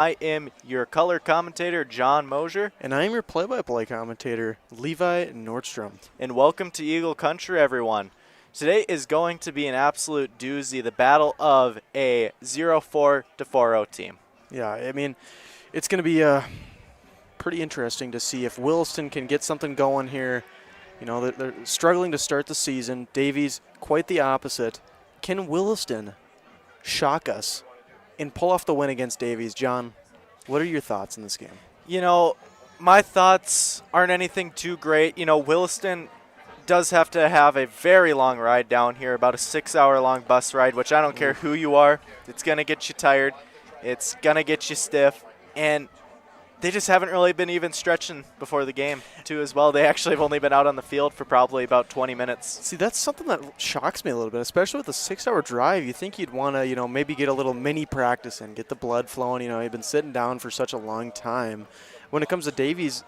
I am your color commentator, John Moser. And I am your play-by-play commentator, Levi Nordstrom. And welcome to Eagle Country, everyone. Today is going to be an absolute doozy, the battle of a 0-4 to 4-0 team. Yeah, I mean, it's going to be pretty interesting to see if Williston can get something going here. You know, they're struggling to start the season. Davies, quite the opposite. Can Williston shock us and pull off the win against Davies? John, what are your thoughts in this game? You know, my thoughts aren't anything too great. You know, Williston does have to have a very long ride down here, about a 6-hour-long bus ride, which I don't care who you are. It's going to get you tired. It's going to get you stiff. And they just haven't really been even stretching before the game, too, as well. They actually have only been out on the field for probably about 20 minutes. See, that's something that shocks me a little bit, especially with a 6-hour drive. You think you'd want to, maybe get a little mini practice in, get the blood flowing. You've been sitting down for such a long time. When it comes to Davies,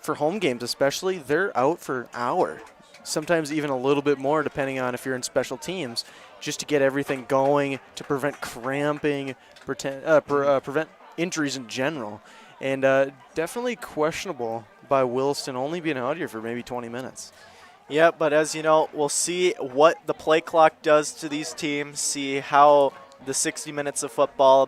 for home games especially, they're out for an hour, sometimes even a little bit more, depending on if you're in special teams, just to get everything going, to prevent cramping, prevent injuries in general. And definitely questionable by Williston only being out here for maybe 20 minutes. Yeah, but as you know, we'll see what the play clock does to these teams, see how the 60 minutes of football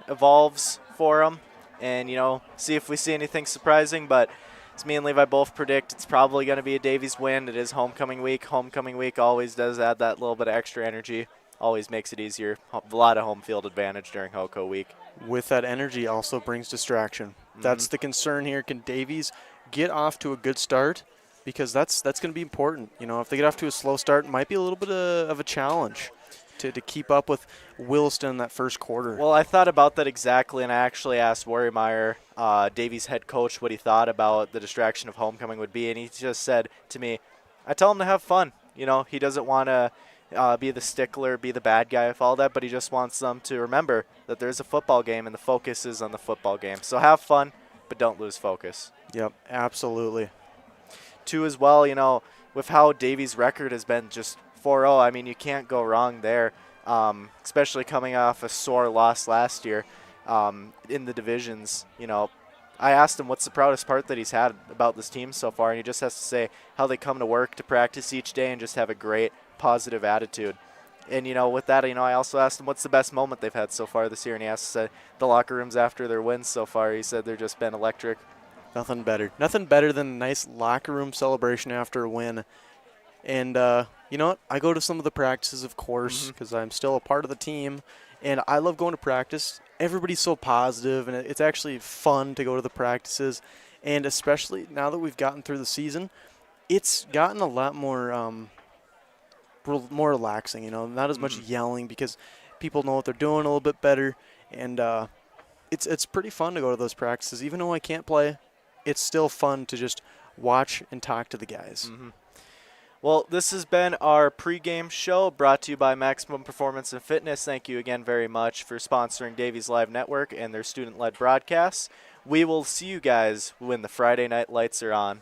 evolves for them, and, see if we see anything surprising. But as me and Levi both predict, it's probably going to be a Davies win. It is homecoming week. Homecoming week always does add that little bit of extra energy, always makes it easier. A lot of home field advantage during HOCO week. With that energy also brings distraction. That's the concern here. Can Davies get off to a good start? Because that's going to be important. If they get off to a slow start, it might be a little bit of a challenge to keep up with Williston in that first quarter. Well, I thought about that exactly, and I actually asked Worriemeyer, Davies' head coach, what he thought about the distraction of homecoming would be, and he just said to me, I tell him to have fun. He doesn't want to be the stickler, be the bad guy with all that, but he just wants them to remember that there's a football game and the focus is on the football game. So have fun, but don't lose focus. Yep, absolutely. Too, as well, with how Davies' record has been just 4-0, I mean, you can't go wrong there, especially coming off a sore loss last year in the divisions. I asked him what's the proudest part that he's had about this team so far, and he just has to say how they come to work to practice each day and just have a great positive attitude. And, with that, I also asked him what's the best moment they've had so far this year, and he asked us the locker rooms after their wins so far. He said they've just been electric. Nothing better. Nothing better than a nice locker room celebration after a win. And you know what? I go to some of the practices, of course, because I'm still a part of the team, and I love going to practice. Everybody's so positive, and it's actually fun to go to the practices. And especially now that we've gotten through the season, it's gotten a lot more more relaxing, not as much yelling because people know what they're doing a little bit better. And it's pretty fun to go to those practices. Even though I can't play, it's still fun to just watch and talk to the guys. Well, this has been our pregame show brought to you by Maximum Performance and Fitness. Thank you again very much for sponsoring Davies Live Network and their student-led broadcasts. We will see you guys when the Friday night lights are on.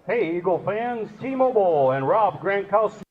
Hey, Eagle fans, T-Mobile and Rob Gronkowski.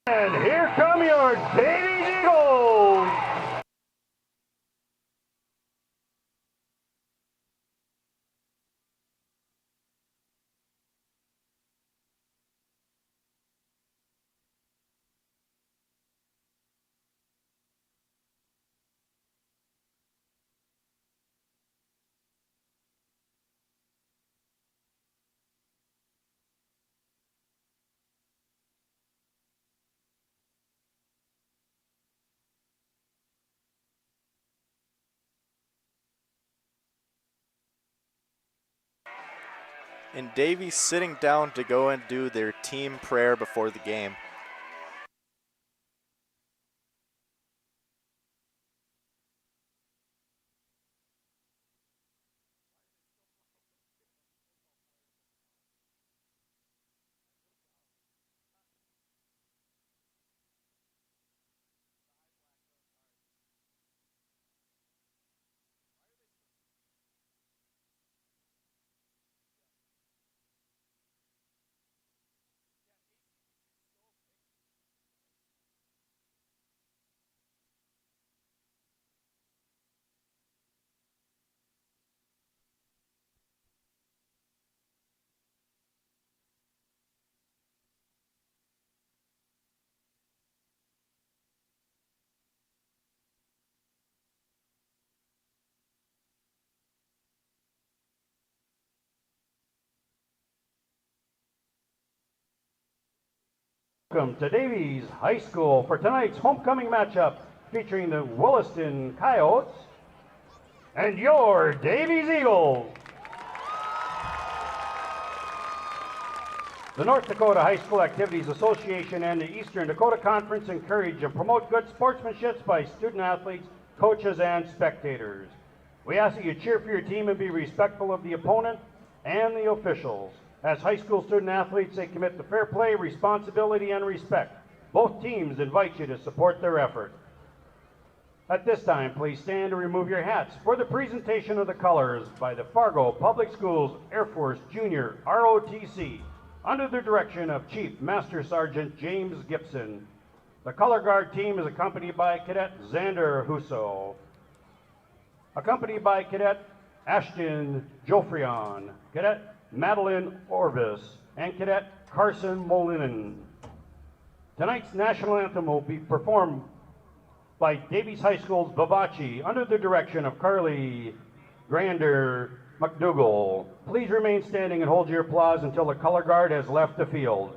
And here come your Davies Eagles. And Davies sitting down to go and do their team prayer before the game. Welcome to Davies High School for tonight's homecoming matchup featuring the Williston Coyotes and your Davies Eagles. The North Dakota High School Activities Association and the Eastern Dakota Conference encourage and promote good sportsmanship by student athletes, coaches, and spectators. We ask that you cheer for your team and be respectful of the opponent and the officials. As high school student athletes, they commit to fair play, responsibility, and respect. Both teams invite you to support their effort. At this time, please stand and remove your hats for the presentation of the colors by the Fargo Public Schools Air Force Junior ROTC under the direction of Chief Master Sergeant James Gibson. The color guard team is accompanied by Cadet Xander Husso, accompanied by Cadet Ashton Jofrion, Cadet Madeline Orvis, and Cadet Carson Molinen. Tonight's national anthem will be performed by Davies High School's Babachi under the direction of Carly Grander McDougall. Please remain standing and hold your applause until the color guard has left the field.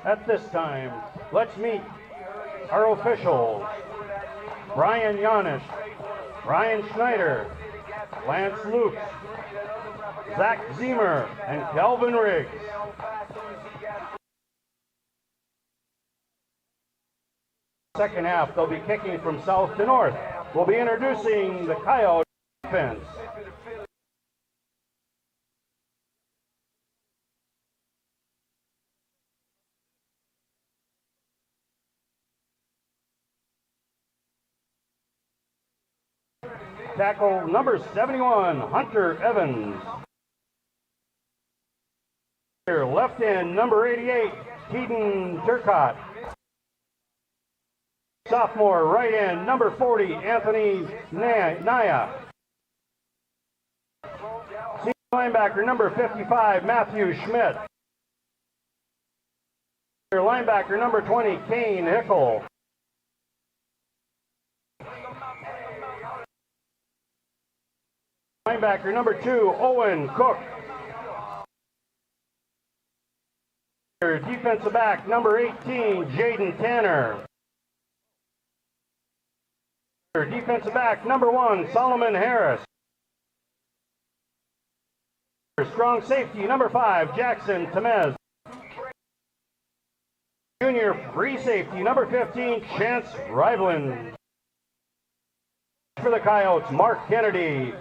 At this time, let's meet our officials. Brian Yanish, Ryan Schneider, Lance Lukes, Zach Ziemer, and Calvin Riggs. Second half, they'll be kicking from south to north. We'll be introducing the Coyote defense. Tackle number 71, Hunter Evans. Left end, number 88, Keaton Turcott. Sophomore, right end, number 40, Anthony Naya. Senior linebacker, number 55, Matthew Schmidt. Linebacker, number 20, Kane Hickel. Linebacker number 2, Owen Cook. Defensive back number 18, Jaden Tanner. Defensive back number 1, Solomon Harris. Strong safety number 5, Jackson Temez. Junior free safety, number 15, Chance Rivalin. For the Coyotes, Mark Kennedy.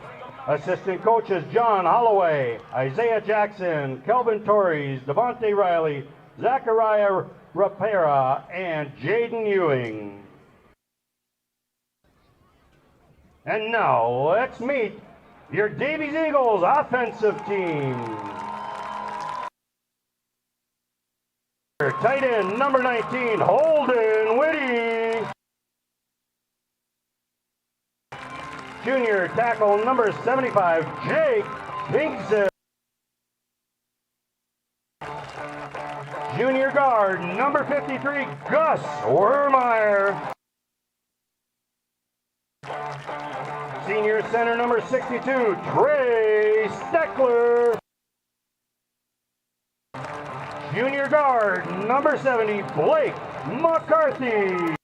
Assistant coaches, John Holloway, Isaiah Jackson, Kelvin Torres, Devontae Riley, Zachariah Rapera, and Jaden Ewing. And now, let's meet your Davies Eagles offensive team. Tight end, number 19, Holden Whitty. Junior tackle, number 75, Jake Pinkson. Junior guard, number 53, Gus Wermeyer. Senior center, number 62, Trey Steckler. Junior guard, number 70, Blake McCarthy.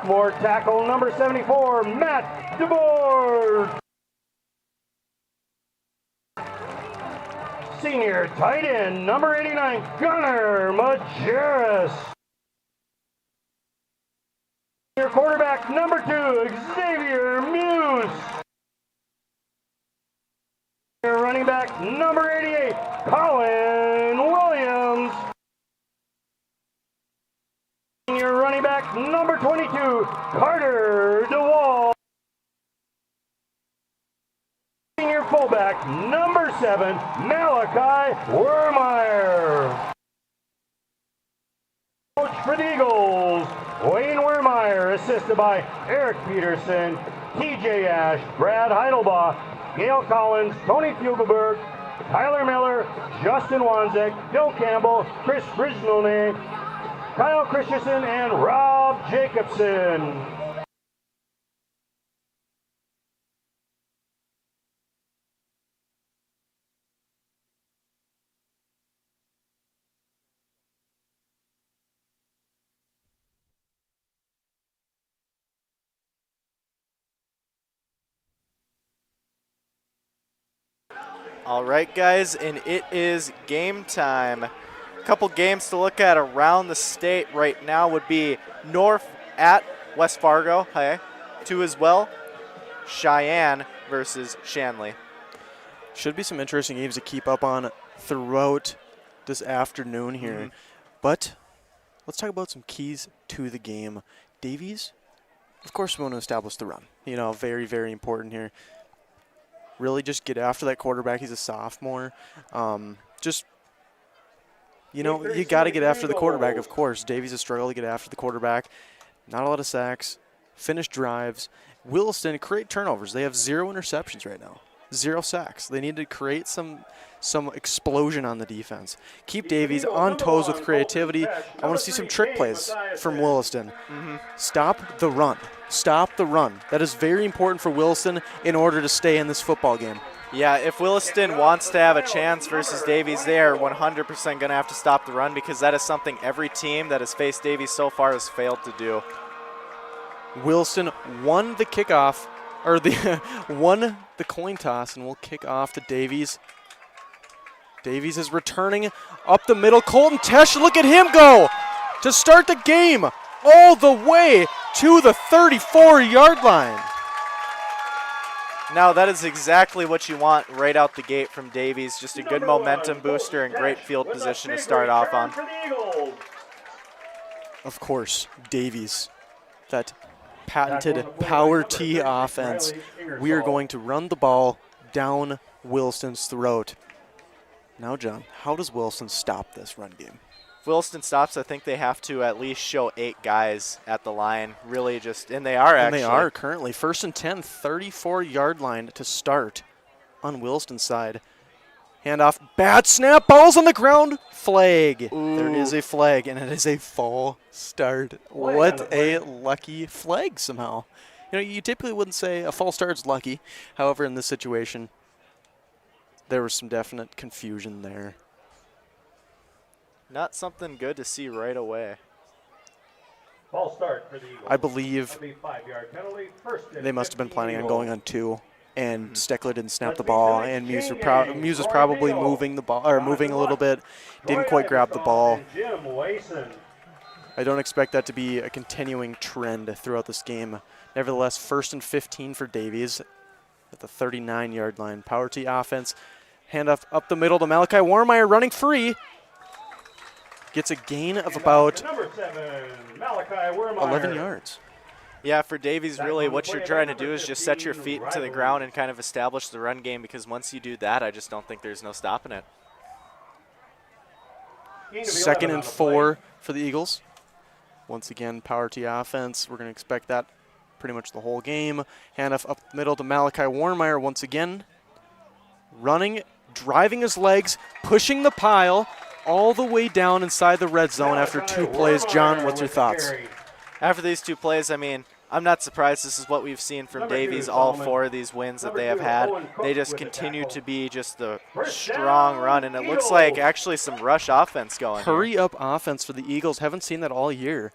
More tackle, number 74, Matt DeBoer. Senior tight end, number 89, Gunnar Majerus. Senior quarterback, number 2, Xavier Muse. Senior running back, number 88, Colin Williams. Senior running back, number 22, Carter DeWall. Senior fullback, number 7, Malachi Wermeyer. Coach for the Eagles, Wayne Wermeyer, assisted by Eric Peterson, TJ Ash, Brad Heidelbach, Gail Collins, Tony Fugelberg, Tyler Miller, Justin Wanzek, Bill Campbell, Chris Brisnone, Kyle Christensen, and Rob Jacobson. All right, guys, and it is game time. A couple games to look at around the state right now would be North at West Fargo, 2 as well. Cheyenne versus Shanley. Should be some interesting games to keep up on throughout this afternoon here. But let's talk about some keys to the game. Davies, of course, we want to establish the run. You know, very, very important here. Really just get after that quarterback. He's a sophomore. You got to get after the quarterback, of course. Davies has struggled to get after the quarterback. Not a lot of sacks. Finish drives. Williston create turnovers. They have 0 interceptions right now. 0 sacks. They need to create some explosion on the defense. Keep Davies on toes with creativity. I want to see some trick plays from Williston. Stop the run. Stop the run. That is very important for Williston in order to stay in this football game. Yeah, if Williston wants to have a chance versus Davies, they are 100% going to have to stop the run because that is something every team that has faced Davies so far has failed to do. Williston won the kickoff, or won the coin toss, and will kick off to Davies. Davies is returning up the middle. Colton Tesh, look at him go to start the game all the way to the 34-yard line. Now, that is exactly what you want right out the gate from Davies. Just a good momentum booster and great field position to start off on. Of course, Davies, that patented power T offense. We are going to run the ball down Williston's throat. Now, John, how does Williston stop this run game? If Williston stops, I think they have to at least show 8 guys at the line. Really just, and they are actually. And they are currently. 1st and 10, 34-yard line to start on Williston's side. Handoff, bad snap, balls on the ground, flag. Ooh. There is a flag, and it is a false start. What a lucky flag somehow. You know, you typically wouldn't say a false start's lucky. However, in this situation, there was some definite confusion there. Not something good to see right away. False start for the Eagles. I believe 5-yard penalty, 1st and they must have been planning on 15. going on 2. and Steckler didn't snap the ball, and Muse was probably moving the ball, or moving a little bit, didn't quite grab the ball. I don't expect that to be a continuing trend throughout this game. Nevertheless, 1st and 15 for Davies at the 39-yard line. Power T offense. Handoff up the middle to Malachi Warmeyer running free. Gets a gain of about 11 yards. Yeah, for Davies, really what you're trying to do is just set your feet into the ground and kind of establish the run game, because once you do that, I just don't think there's no stopping it. 2nd and 4 for the Eagles. Once again, Power T offense. We're going to expect that pretty much the whole game. Handoff up the middle to Malachi Warmeyer once again. Running, driving his legs, pushing the pile all the way down inside the red zone after 2 plays. John, what's your thoughts? After these 2 plays, I mean, I'm not surprised. This is what we've seen from Davies all 4 of these wins that they have had. They just continue to be just the strong run, and it looks like actually some rush offense going. Hurry up offense for the Eagles. Haven't seen that all year.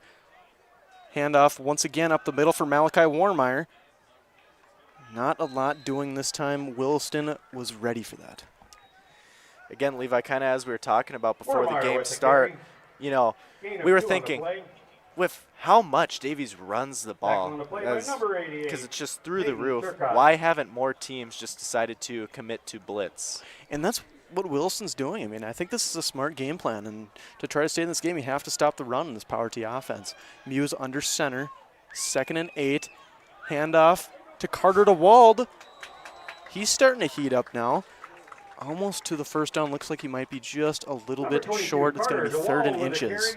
Handoff once again up the middle for Malachi Warmeyer. Not a lot doing this time. Williston was ready for that. Again, Levi, kind of as we were talking about before the game start, you know, we were thinking, with how much Davies runs the ball, because it's just through the roof, why haven't more teams just decided to commit to blitz? And that's what Wilson's doing. I mean, I think this is a smart game plan, and to try to stay in this game, you have to stop the run in this Power T offense. Muse under center, 2nd and 8, handoff to Carter DeWald. He's starting to heat up now. Almost to the first down. Looks like he might be just a little bit short. It's going to be 3rd and inches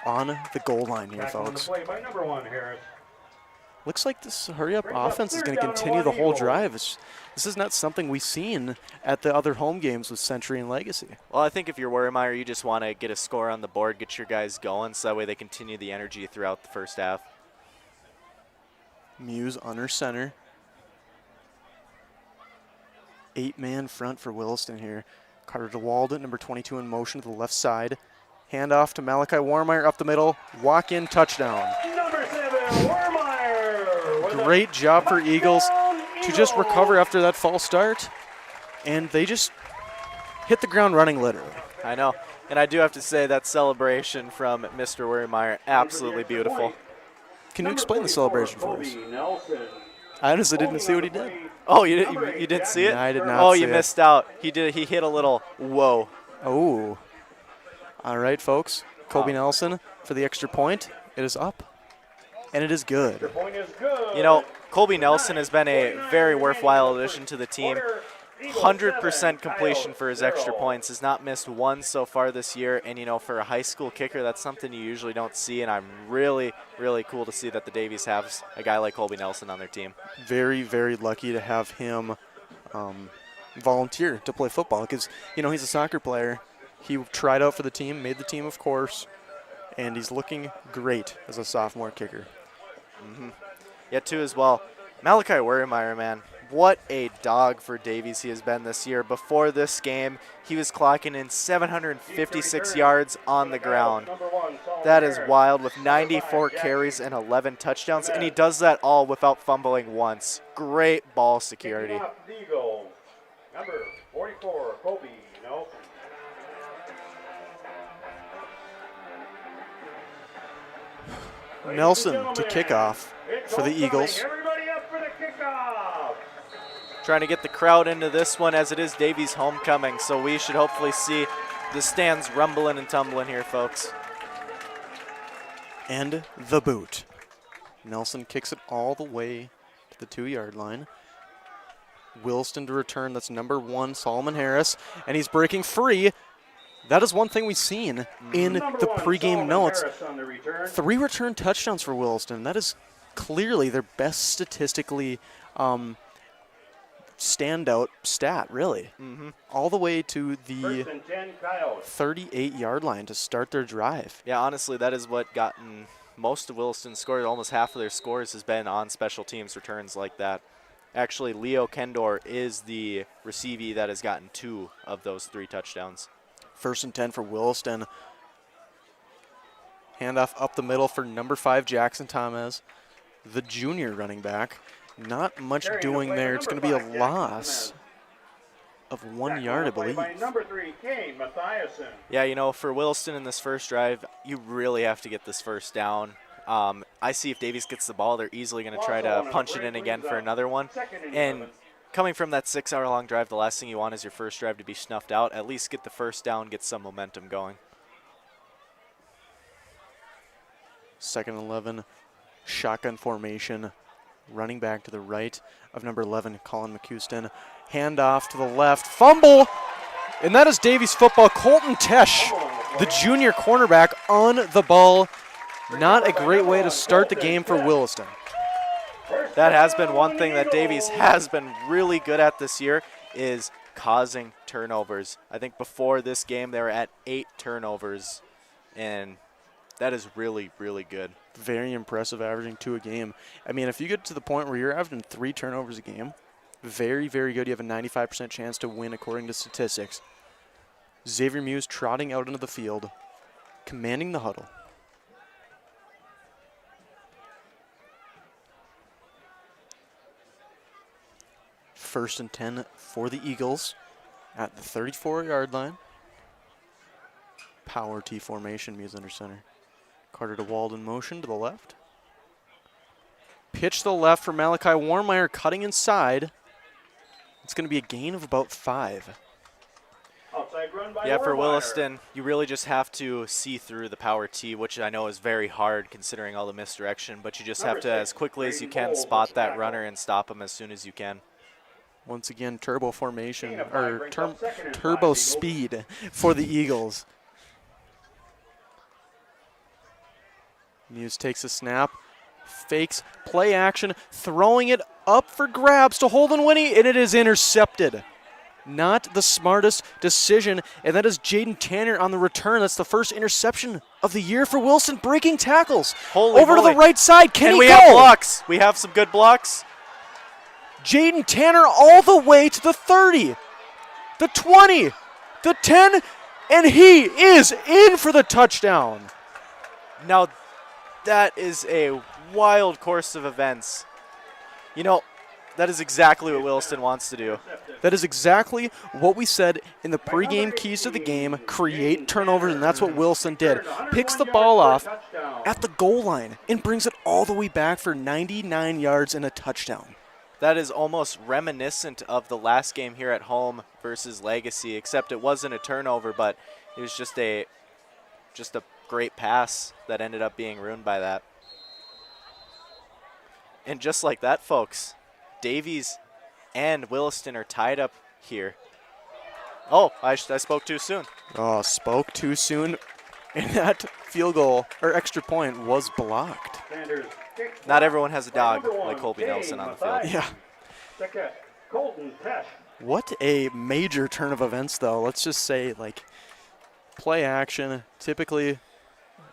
on the goal line here, folks. Looks like this hurry-up offense is going to continue the whole drive. This is not something we've seen at the other home games with Century and Legacy. Well, I think if you're Wermeyer, you just want to get a score on the board, get your guys going, so that way they continue the energy throughout the first half. Muse under center. 8-man front for Williston here. Carter DeWald at number 22 in motion to the left side. Handoff to Malachi Warmeyer up the middle. Walk-in touchdown. Number 7, Warmeyer. Great job for Eagles to just recover after that false start. And they just hit the ground running, literally. I know. And I do have to say that celebration from Mr. Wermeyer, absolutely beautiful. Can you explain the celebration for us? I honestly didn't see what he did. Oh, you didn't see it? No, I did not. Oh, see you missed out. He hit a little whoa. Oh. All right, folks. Kobe Nelson for the extra point. It is up, and it is good. You know, Colby Nelson has been a very worthwhile addition to the team. 100% completion for his extra points. Has not missed one so far this year. And, you know, for a high school kicker, that's something you usually don't see. And I'm really, really cool to see that the Davies have a guy like Colby Nelson on their team. Very, very lucky to have him volunteer to play football because, you know, he's a soccer player. He tried out for the team, made the team, of course, and he's looking great as a sophomore kicker. Mm-hmm. Yeah, too, as well. Malachi Wermeyer, man. What a dog for Davies he has been this year. Before this game, he was clocking in 756 yards on the ground. That is wild, with 94 carries and 11 touchdowns, and he does that all without fumbling once. Great ball security. Number 44, Kobe Nelson. Nelson to kick off for the Eagles. Everybody up for the kickoff. Trying to get the crowd into this one as it is Davies' homecoming, so we should hopefully see the stands rumbling and tumbling here, folks. And the boot. Nelson kicks it all the way to the 2-yard line. Williston to return. That's number 1, Solomon Harris, and he's breaking free. That is one thing we've seen in the pregame notes. 3 return touchdowns for Williston. That is clearly their best statistically standout stat, really. Mm-hmm. All the way to the 38-yard line to start their drive. Yeah, honestly, that is what gotten most of Williston's scores. Almost half of their scores has been on special teams returns like that. Actually, Leo Kendor is the receivee that has gotten 2 of those 3 touchdowns. 1st and 10 for Williston. Handoff up the middle for number 5, Jackson Thomas, the junior running back. Not much Carrying the doing play there. for It's going number to be a 5, Jackson loss of 1 Tackle yard, I on the play believe. by number 3, Kane Mathiasen. Yeah, you know, for Williston in this first drive, you really have to get this first down. I see if Davies gets the ball, they're easily going to try to punch it in again for another one. And coming from that 6-hour-long drive, the last thing you want is your first drive to be snuffed out. At least get the first down, get some momentum going. 2nd and 11, shotgun formation, running back to the right of number 11, Colin McCuston. Handoff to the left, fumble, and that is Davies football. Colton Tesh, the junior cornerback, on the ball. Not a great way to start the game for Williston. That has been one thing that Davies has been really good at this year, is causing turnovers. I think before this game they were at 8 turnovers, and that is really, really good. Very impressive, averaging 2 a game. I mean, if you get to the point where you're averaging 3 turnovers a game, very, very good. You have a 95% chance to win according to statistics. Xavier Muse trotting out into the field, commanding the huddle. First and 10 for the Eagles at the 34-yard line. Power T formation, Muse under center. Carter to Walden motion to the left. Pitch to the left for Malachi Warmeyer, cutting inside. It's going to be a gain of about 5. Outside run by Yeah, for Warmeyer. Williston, you really just have to see through the power T, which I know is very hard considering all the misdirection, but you just have to, as quickly as you can, spot that runner and stop him as soon as you can. Once again, turbo formation, Gain of 5 or brings up 2nd and 5, turbo Eagles. speed for the Eagles. Muse takes a snap, fakes, play action, throwing it up for grabs to Holden Winnie, and it is intercepted. Not the smartest decision, and that is Jaden Tanner on the return. That's the first interception of the year for Wilson, breaking tackles. Holy Over moly. to the right side, can And he we go? have blocks. We have some good blocks. Jaden Tanner all the way to the 30, the 20, the 10, and he is in for the touchdown. Now, that is a wild course of events. You know, that is exactly what Williston wants to do. That is exactly what we said in the pregame keys to the game, create turnovers, and that's what Wilson did. Picks the ball off at the goal line and brings it all the way back for 99 yards and a touchdown. That is almost reminiscent of the last game here at home versus Legacy, except it wasn't a turnover, but it was just a great pass that ended up being ruined by that. And just like that, folks, Davies and Williston are tied up here. Oh, I spoke too soon. Oh, spoke too soon, and that field goal, or extra point, was blocked. Not everyone has a dog like Colby Nelson on the field. Yeah. Second, Colton Tesh. What a major turn of events, though. Let's just say, like, play action, typically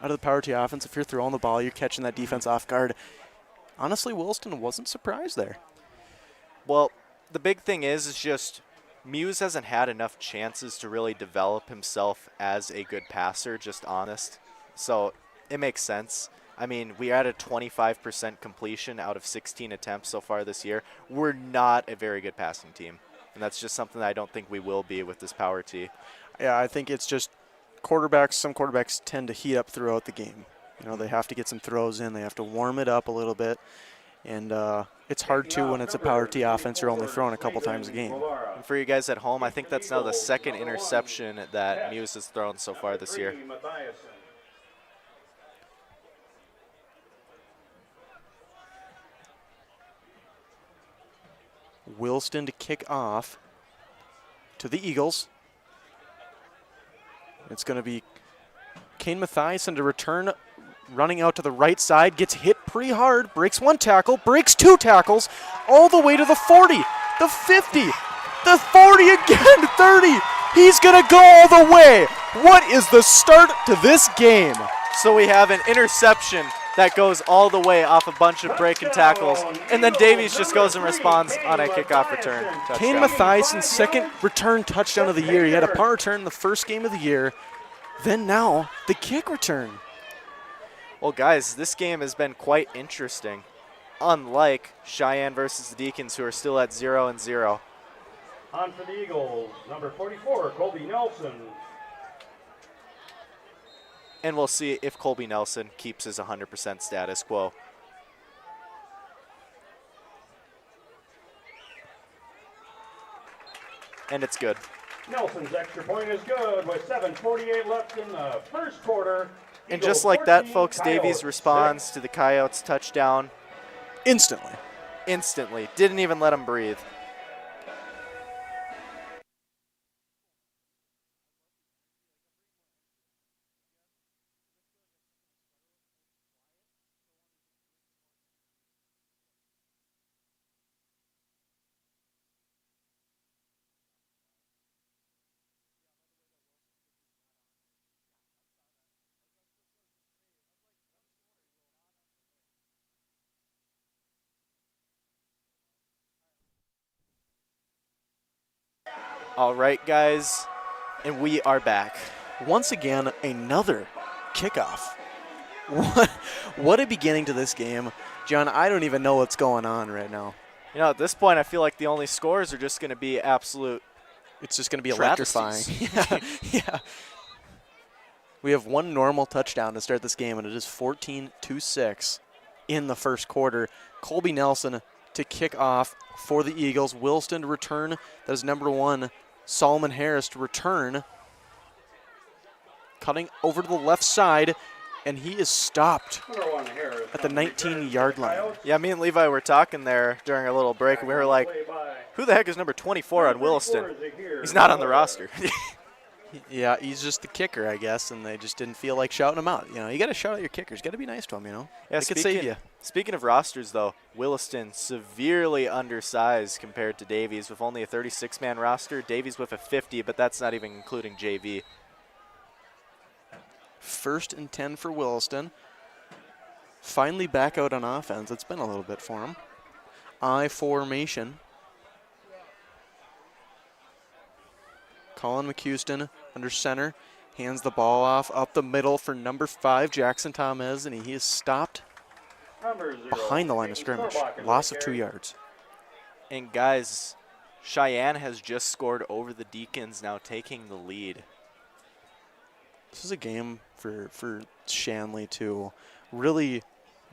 out of the power T offense, if you're throwing the ball, you're catching that defense off guard. Honestly, Williston wasn't surprised there. Well, the big thing is just Muse hasn't had enough chances to really develop himself as a good passer, just honest. So it makes sense. I mean, we had a 25% completion out of 16 attempts so far this year. We're not a very good passing team, and that's just something that I don't think we will be with this power T. Yeah, I think it's just some quarterbacks tend to heat up throughout the game. You know, they have to get some throws in. They have to warm it up a little bit. And it's hard, too, when it's a power T offense. You're only throwing a couple times a game. And for you guys at home, I think that's now the second interception that Muse has thrown so far this year. Williston to kick off to the Eagles. It's going to be Kane Mathiasen to return, running out to the right side, gets hit pretty hard, breaks 1 tackle, breaks 2 tackles, all the way to the 40, the 50, the 40 again, 30. He's going to go all the way. What is the start to this game? So we have an interception that goes all the way off a bunch of breaking tackles, and then Davies just goes and responds on a kickoff return. Kane Mathiasen's second return touchdown of the year. He had a punt return in the first game of the year. Then now, the kick return. Well, guys, this game has been quite interesting. unlike Cheyenne versus the Deacons, who are still at 0-0. On for the Eagles, number 44, Colby Nelson. And we'll see if Colby Nelson keeps his 100% status quo. And it's good. Nelson's extra point is good with 7:48 left in the first quarter. And Eagles just like that, 14, folks, Davies Coyotes responds 6. to the Coyotes' touchdown Instantly. instantly. Didn't even let him breathe. All right, guys, and we are back. Once again, another kickoff. What a beginning to this game. John, I don't even know what's going on right now. You know, at this point, I feel like the only scores are just going to be absolute. It's just going to be electrifying. travesties. Yeah. We have one normal touchdown to start this game, and it is 14-6 in the first quarter. Colby Nelson to kick off for the Eagles. Williston to return. That is number 1. Solomon Harris to return. Cutting over to the left side, and he is stopped Number 1, Harris, at the 19-yard line. Yeah, me and Levi were talking there during our little break, and we were like, who the heck is number 24 on Williston? He's not on the roster. Yeah, he's just the kicker, I guess, and they just didn't feel like shouting him out. You know, you got to shout out your kickers. Got to be nice to them, you know. Yeah, It could save you. Speaking of rosters, though, Williston severely undersized compared to Davies with only a 36-man roster. Davies with a 50, but that's not even including JV. 1st and 10 for Williston. Finally back out on offense. It's been a little bit for him. I formation. Colin McHouston under center. Hands the ball off up the middle for number 5, Jackson Thomas, and he is stopped Number 0, behind the line of Peyton scrimmage. Sorbach in Loss the of 2 carry. yards. And, guys, Cheyenne has just scored over the Deacons, now taking the lead. This is a game for Shanley to really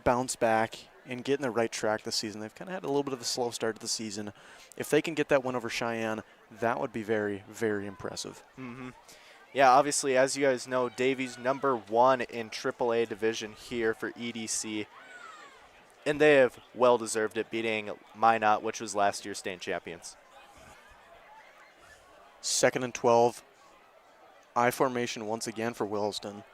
bounce back and get in the right track this season. They've kind of had a little bit of a slow start to the season. If they can get that win over Cheyenne, that would be very, very impressive. Mm-hmm. Yeah, obviously, as you guys know, Davies number 1 in AAA division here for EDC. And they have well deserved it, beating Minot, which was last year's state champions. 2nd and 12. I formation once again for Williston.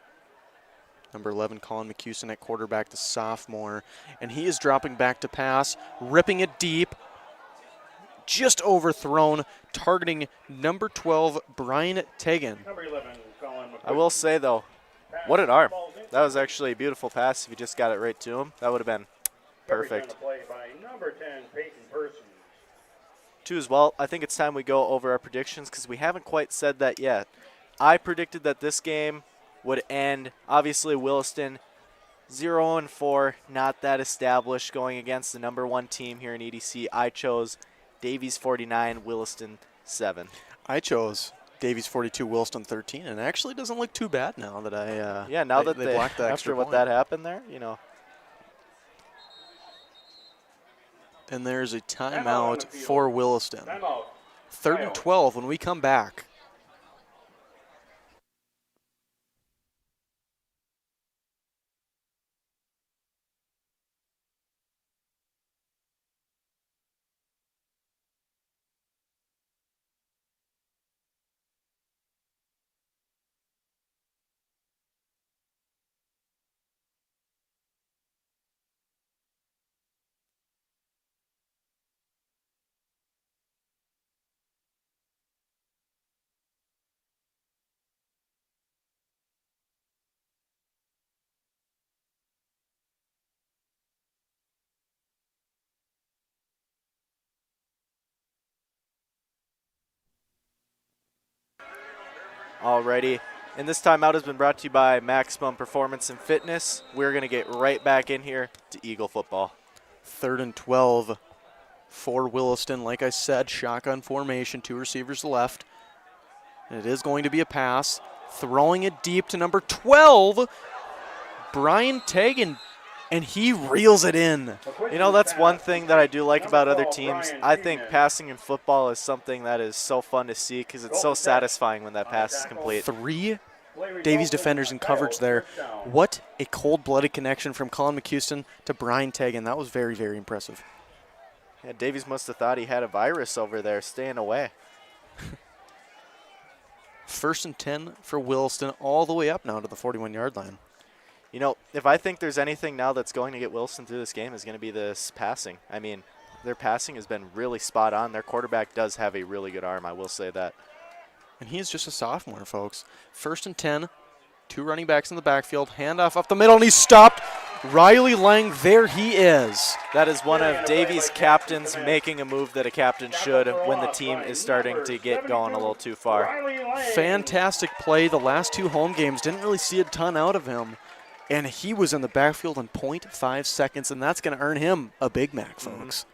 Number 11, Colin McHouston at quarterback, the sophomore. And he is dropping back to pass, ripping it deep. Just overthrown, targeting number 12, Brian Tegan. Number 11, Colin I will say, though, what an arm. That was actually a beautiful pass. If you just got it right to him, that would have been perfect. Play by number 10, Peyton Persons. Too as well, I think it's time we go over our predictions because we haven't quite said that yet. I predicted that this game would end, obviously, Williston 0-4, not that established, going against the number 1 team here in EDC. I chose Davies 49, Williston 7. I chose Davies 42, Williston 13, and it actually doesn't look too bad now that Yeah, now that they blocked the after extra what point. that happened there, you know. And there's a Timeout on timeout the field. for Williston. Timeout. 3rd and 12 when we come back. Alrighty. And this timeout has been brought to you by Maximum Performance and Fitness. We're going to get right back in here to Eagle football. 3rd and 12 for Williston. Like I said, shotgun formation, 2 receivers left. And it is going to be a pass. Throwing it deep to number 12, Brian Tegan, and he reels it in. You know, that's one thing that I do like about other teams. I think passing in football is something that is so fun to see because it's so satisfying when that pass is complete. 3 Davies defenders in coverage there. What a cold-blooded connection from Colin McHouston to Brian Tegan. That was very, very impressive. Yeah, Davies must have thought he had a virus over there staying away. 1st and 10 for Williston, all the way up now to the 41-yard line. You know, if I think there's anything now that's going to get Williston through this game is going to be this passing. I mean, their passing has been really spot on. Their quarterback does have a really good arm, I will say that. And he's just a sophomore, folks. 1st and 10, 2 running backs in the backfield, handoff up the middle, and he's stopped. Riley Lang, there he is. That is one of Davies' captains making a move that a captain should when the team is starting to get going a little too far. Fantastic play. The last 2 home games, didn't really see a ton out of him. And he was in the backfield in 0.5 seconds, and that's going to earn him a Big Mac, folks.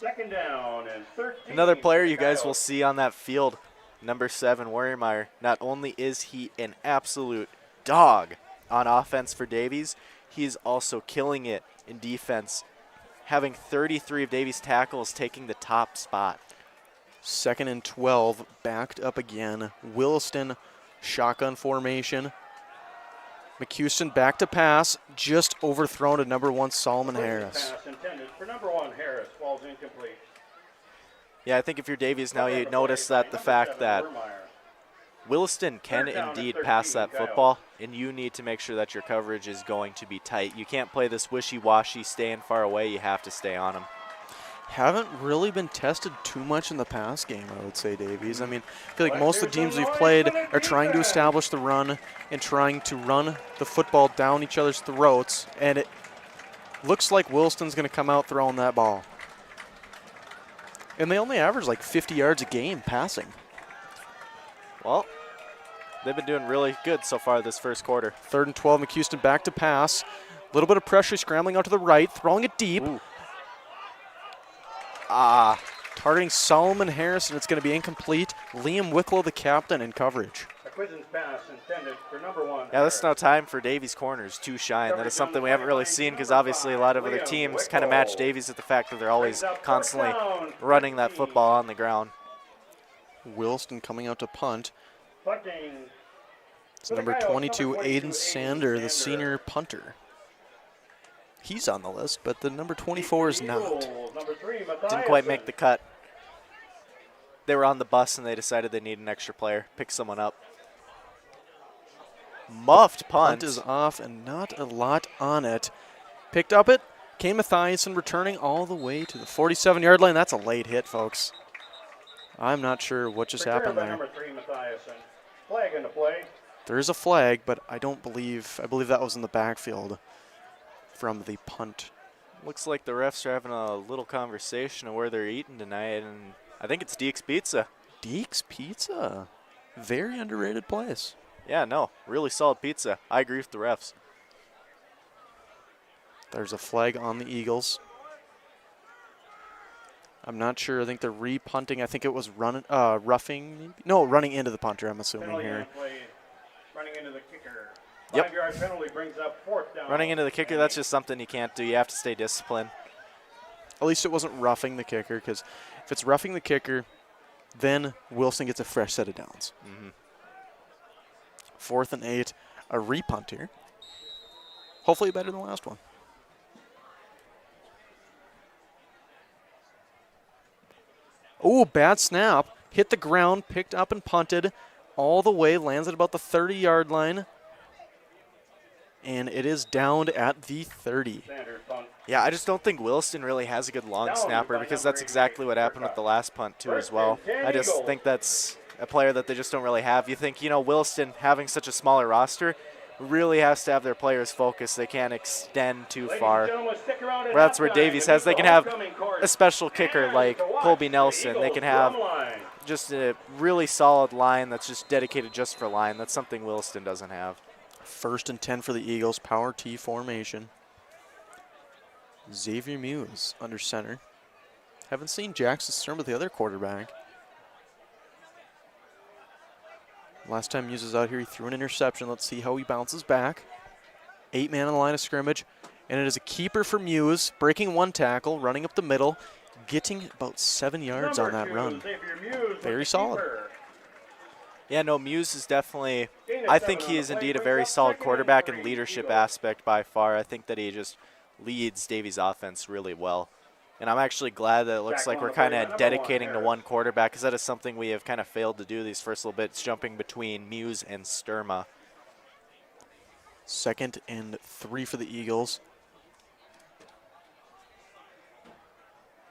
2nd down and 13. Another player you guys will see on that field, number 7, Warriemeyer. Not only is he an absolute dog on offense for Davies, he's also killing it in defense, having 33 of Davies' tackles, taking the top spot. 2nd and 12, backed up again. Williston, shotgun formation. McHouston back to pass, just overthrown to number 1, Solomon Harris. Pass intended for number 1, Harris, falls incomplete. Yeah, I think if you're Davies now, you notice that the fact that Williston can indeed pass that football, and you need to make sure that your coverage is going to be tight. You can't play this wishy-washy, staying far away. You have to stay on them. Haven't really been tested too much in the pass game, I would say, Davies. I mean, I feel like most of the teams we've played are trying to establish the run and trying to run the football down each other's throats, and it looks like Williston's going to come out throwing that ball. And they only average like 50 yards a game passing. Well, they've been doing really good so far this first quarter. 3rd and 12, McHouston back to pass. A little bit of pressure, scrambling out to the right, throwing it deep. Ooh. Targeting Solomon Harris, and it's going to be incomplete. Liam Wicklow, the captain, in coverage. McQuiston's pass intended for number 1. Yeah, this is now time for Davies' corners to shine. That is something we haven't really seen because obviously a lot of other teams kind of match Davies with the fact that they're always constantly running that football on the ground. Williston coming out to punt. Punting. It's number 22, Aiden Sander, the senior punter. He's on the list, but the number 24 is not. Didn't quite make the cut. They were on the bus and they decided they need an extra player. Pick someone up. Muffed punt. Punt is off and not a lot on it. Picked up it. Kay Mathiasen returning all the way to the 47-yard line. That's a late hit, folks. I'm not sure what just happened there. Number 3, Mathiasen. Flag in the play. There is a flag, but I believe that was in the backfield from the punt. Looks like the refs are having a little conversation of where they're eating tonight, and I think it's Deek's Pizza. Deek's Pizza. Very underrated place. Yeah, no, really solid pizza. I agree with the refs. There's a flag on the Eagles. I'm not sure. I think they're re-punting. I think it was roughing. No, running into the punter, I'm assuming here. Running into the kicker. Yep. 5-yard penalty brings up 4th down. Running into the kicker, that's just something you can't do. You have to stay disciplined. At least it wasn't roughing the kicker, because if it's roughing the kicker, then Wilson gets a fresh set of downs. 4th and 8, a re-punt here. Hopefully better than the last one. Oh, bad snap. Hit the ground, picked up and punted all the way, lands at about the 30-yard line. And it is downed at the 30. Yeah, I just don't think Williston really has a good long snapper because that's exactly what happened with the last punt too as well. I just think that's a player that they just don't really have. You think, Williston having such a smaller roster really has to have their players focused. They can't extend too far. That's where Davies has. They can have a special kicker like Colby Nelson. They can have just a really solid line that's just dedicated just for line. That's something Williston doesn't have. 1st and 10 for the Eagles, power T formation. Xavier Muse under center. Haven't seen Jackson Sturm with the other quarterback. Last time Muse was out here, he threw an interception. Let's see how he bounces back. 8-man on the line of scrimmage. And it is a keeper for Muse, breaking one tackle, running up the middle, getting about 7 yards on that run. Very solid. Yeah, no, Muse is definitely, I think he is indeed a very solid quarterback in leadership aspect by far. I think that he just leads Davies' offense really well. And I'm actually glad that it looks like we're kind of dedicating to one quarterback, because that is something we have kind of failed to do these first little bits, jumping between Muse and Sturma. 2nd and 3 for the Eagles.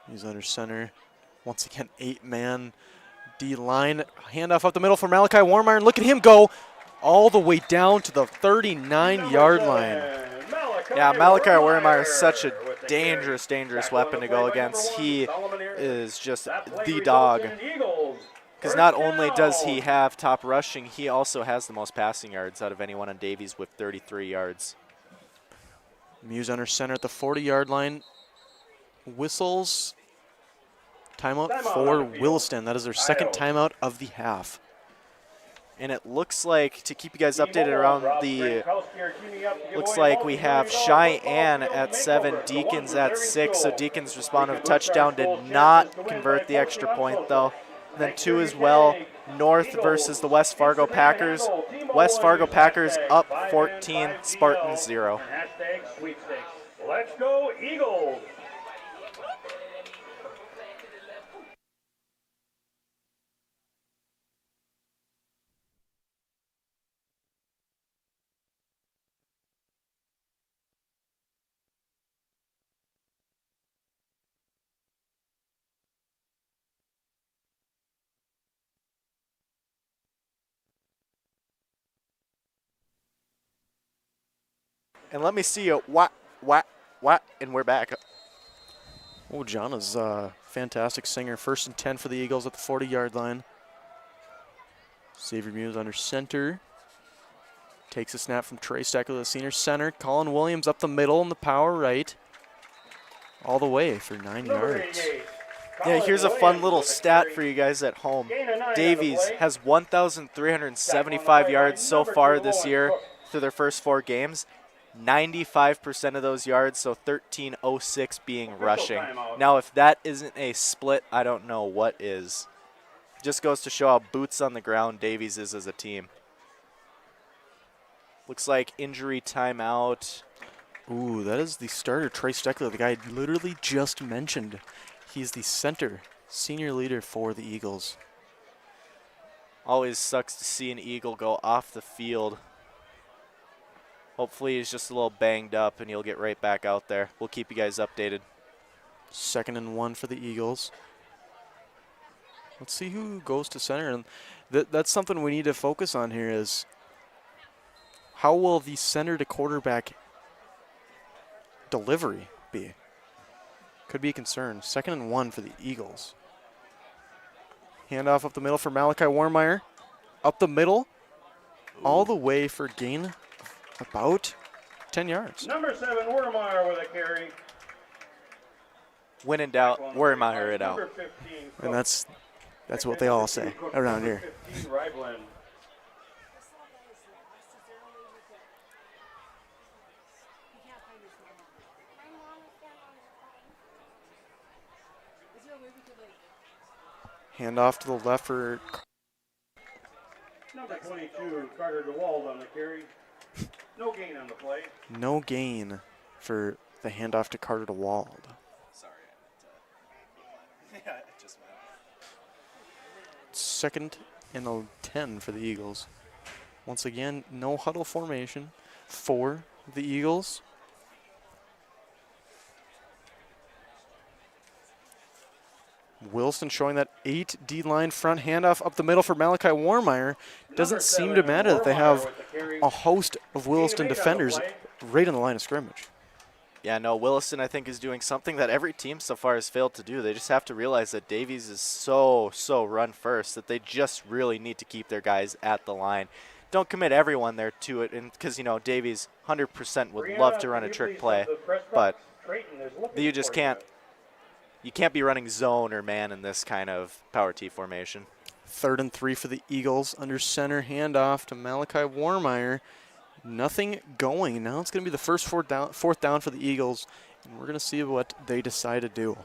He's under center. Once again, 8-man D-line. Handoff up the middle for Malachi Warmeyer. And look at him go all the way down to the 39-yard line. Yeah, Malachi Warmeyer is such a dangerous, dangerous weapon to go against. He is just the dog. Because not only does he have top rushing, he also has the most passing yards out of anyone on Davies with 33 yards. Muse under center at the 40-yard line. Whistles. Timeout for Williston. That is their second timeout of the half. And it looks like, to keep you guys updated around the, looks like we have Cheyenne at 7, Deacons at 6. So Deacons responded with a touchdown, did not convert the extra point though. And then 2 as well, North versus the West Fargo Packers. West Fargo Packers up 14, Spartans 0. Let's go Eagles! And let me see you, what, and we're back. Oh, John is a fantastic singer. 1st and 10 for the Eagles at the 40-yard line. Xavier Muse under center. Takes a snap from Trey Steckler, the senior center. Colin Williams up the middle in the power right. All the way for 9 yards. Yeah, here's a fun little stat for you guys at home. Davies has 1,375 yards so far this year through their first 4 games. 95% of those yards, so 1,306 being rushing. Now, if that isn't a split, I don't know what is. Just goes to show how boots on the ground Davies is as a team. Looks like injury timeout. Ooh, that is the starter, Trey Steckler, the guy I literally just mentioned. He's the center, senior leader for the Eagles. Always sucks to see an Eagle go off the field. Hopefully he's just a little banged up and he'll get right back out there. We'll keep you guys updated. 2nd and 1 for the Eagles. Let's see who goes to center. And that's something we need to focus on here is how will the center to quarterback delivery be? Could be a concern. 2nd and 1 for the Eagles. Handoff up the middle for Malachi Warmeyer. Up the middle. All the way for gain about 10 yards. Number 7, Wermeyer with a carry. When in doubt, Wermeyer it out. And that's what they all say around here. Handoff to the left for Number 22, Carter DeWald on the carry. No gain on the play. no gain for the handoff to Carter DeWald. Sorry. Yeah, it just went. 2nd and 10 for the Eagles. Once again, no huddle formation for the Eagles. Williston showing that 8 D-line front handoff up the middle for Malachi Warmeyer. Doesn't seem to matter that they have a host of Williston defenders right on the line of scrimmage. Yeah, no, Williston, I think, is doing something that every team so far has failed to do. They just have to realize that Davies is so run first that they just really need to keep their guys at the line. Don't commit everyone there to it, because, you know, Davies 100% would love to run a trick play, but You just can't. You can't be running zone or man in this kind of power T formation. 3rd and 3 for the Eagles. Under center, handoff to Malachi Warmeyer. Nothing going. Now it's going to be the first fourth down for the Eagles, and we're going to see what they decide to do.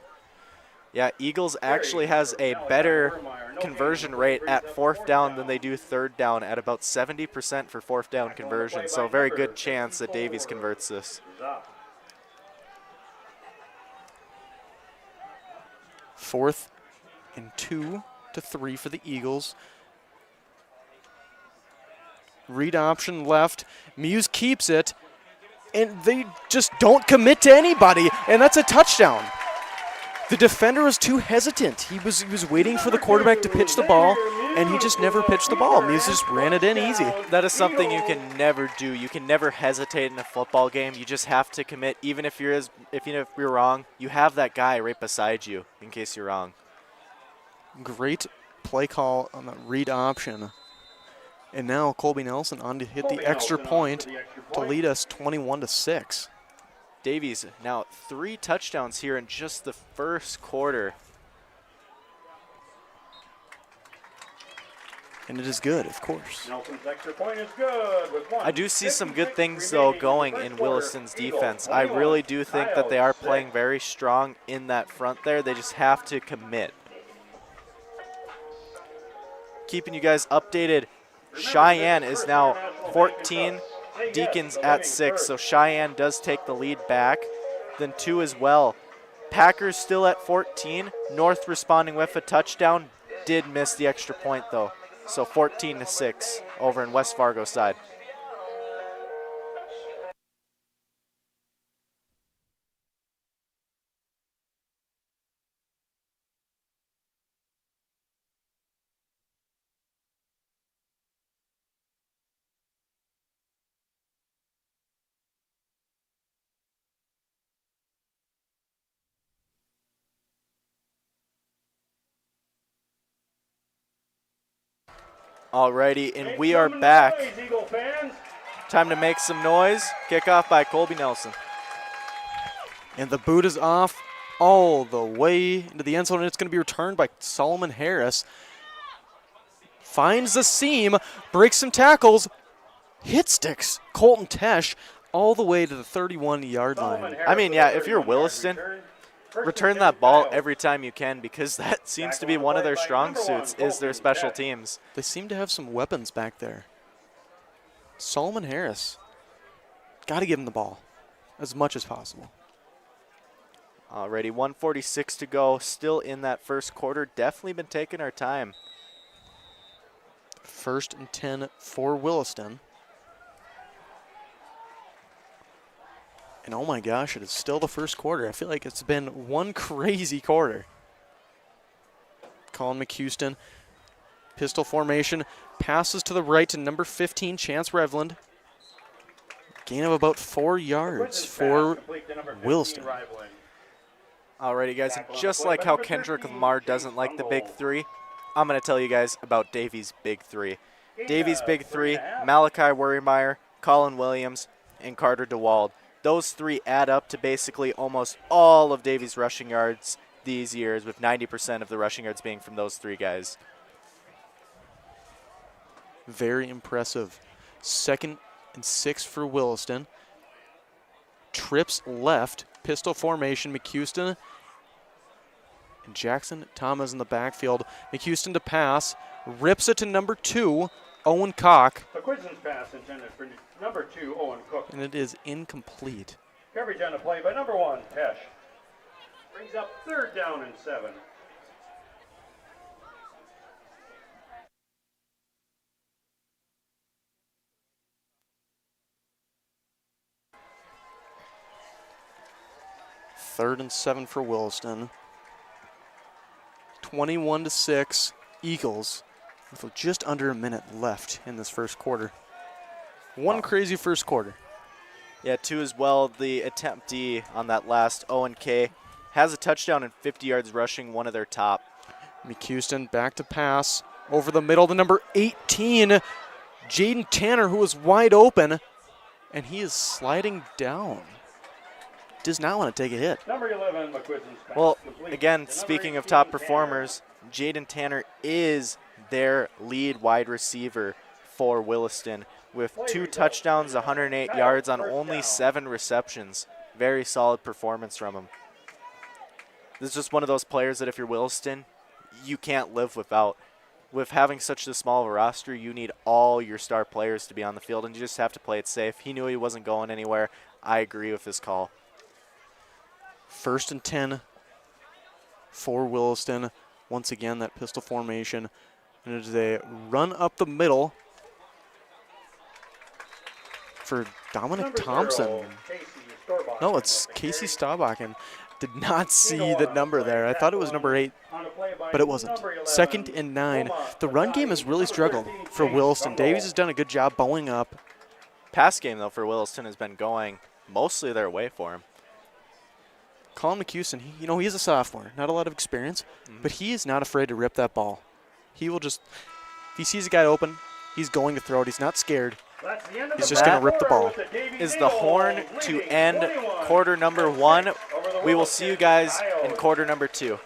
Yeah, Eagles actually has a better conversion rate at 4th down than they do 3rd down, at about 70% for 4th down conversion. So a very good chance that Davies converts this. 4th and 2 to 3 for the Eagles. Read option left. Muse keeps it, and they just don't commit to anybody, and that's a touchdown. The defender was too hesitant. He was waiting for the quarterback to pitch the ball, and he just never pitched the ball. Muse just ran it in easy. That is something you can never do. You can never hesitate in a football game. You just have to commit, even if you're wrong. You have that guy right beside you in case you're wrong. Great play call on the read option. And now Colby Nelson on to hit the extra point to lead us 21-6. Davies now 3 touchdowns here in just the first quarter. And it is good, of course. Nelson's extra point is good with 1. I do see some good things, though, going in Williston's defense. I really do think that they are playing very strong in that front there. They just have to commit. Keeping you guys updated, Cheyenne is now 14, Deacons at 6, so Cheyenne does take the lead back. Then 2 as well. Packers still at 14. North responding with a touchdown. Did miss the extra point, though. So 14-6 over in West Fargo side. Alrighty, and we are back. Time to make some noise. Kickoff by Colby Nelson. And the boot is off all the way into the end zone, and it's going to be returned by Solomon Harris. Finds the seam, breaks some tackles, hit sticks Colton Tesh all the way to the 31-yard line. I mean, yeah, if you're Williston, return that ball every time you can, because that seems to be one of their strong suits, is their special teams. They seem to have some weapons back there. Solomon Harris, got to give him the ball as much as possible. Alrighty, 1:46 to go, still in that first quarter. Definitely been taking our time. 1st and 10 for Williston. And oh my gosh, it is still the first quarter. I feel like it's been one crazy quarter. Colin McHouston, pistol formation, passes to the right to number 15, Chance Revland. Gain of about 4 yards for Williston. Alrighty, guys, and just like how Kendrick Lamar doesn't like the big 3, I'm going to tell you guys about Davies' big 3. Davies' big 3, Malachi Worrymeyer, Colin Williams, and Carter DeWald. Those 3 add up to basically almost all of Davies' rushing yards these years, with 90% of the rushing yards being from those 3 guys. Very impressive. 2nd and 6 for Williston. Trips left, pistol formation, McHouston and Jackson Thomas in the backfield. McHouston to pass, rips it to number 2, Owen Cock. The Quizzen's pass intended for number 2, Owen Cook. And it is incomplete. Coverage on the play by number 1, Tesh. Brings up 3rd down and 7. Third and 7 for Williston. 21-6, Eagles, with just under a minute left in this first quarter. One crazy first quarter. Yeah, 2 as well. The attemptee on that last Owen K has a touchdown and 50 yards rushing, one of their top. McHouston back to pass over the middle to number 18, Jaden Tanner, who was wide open, and he is sliding down. does not want to take a hit. Number 11, McQuiston's pass Well, complete again, to number speaking of 18, top Tanner. performers, Jaden Tanner is their lead wide receiver for Williston with 2 touchdowns, 108 yards on only 7 receptions. Very solid performance from him. This is just one of those players that if you're Williston, you can't live without. With having such a small of a roster, you need all your star players to be on the field, and you just have to play it safe. He knew he wasn't going anywhere. I agree with his call. 1st and 10 for Williston. Once again, that pistol formation. And it is a run up the middle for Dominic Number Thompson. 0, Casey Storbakken No, it's with the Casey carry. Staubach. Did not see the number there. I thought it was number 8, On the play by but it wasn't. number 11, 2nd and 9. The run game has really struggled for Williston. Davies has done a good job bowling up. Pass game, though, for Williston has been going mostly their way for him. Colin McCuson, he's a sophomore, not a lot of experience, but he is not afraid to rip that ball. He will just, if he sees a guy open, he's going to throw it. He's not scared. That's the end of He's the just going to first rip the quarter ball. with the Davies Is the Eagles horn to leading end 21 quarter number 1. over the We will see you Williston guys in Coyotes. quarter number 2.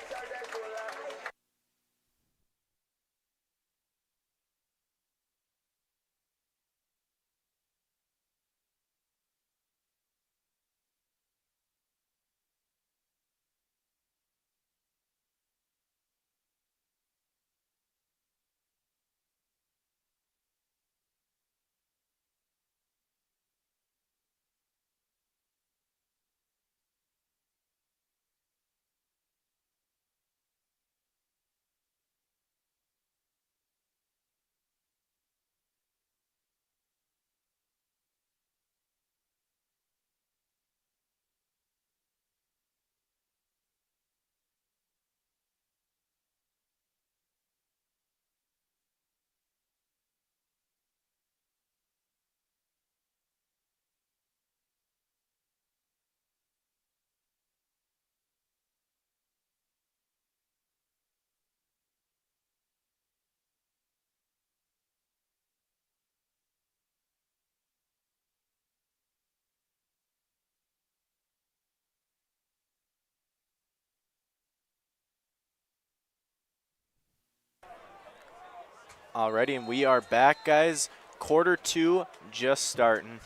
Alrighty, and we are back, guys. Quarter 2 just starting.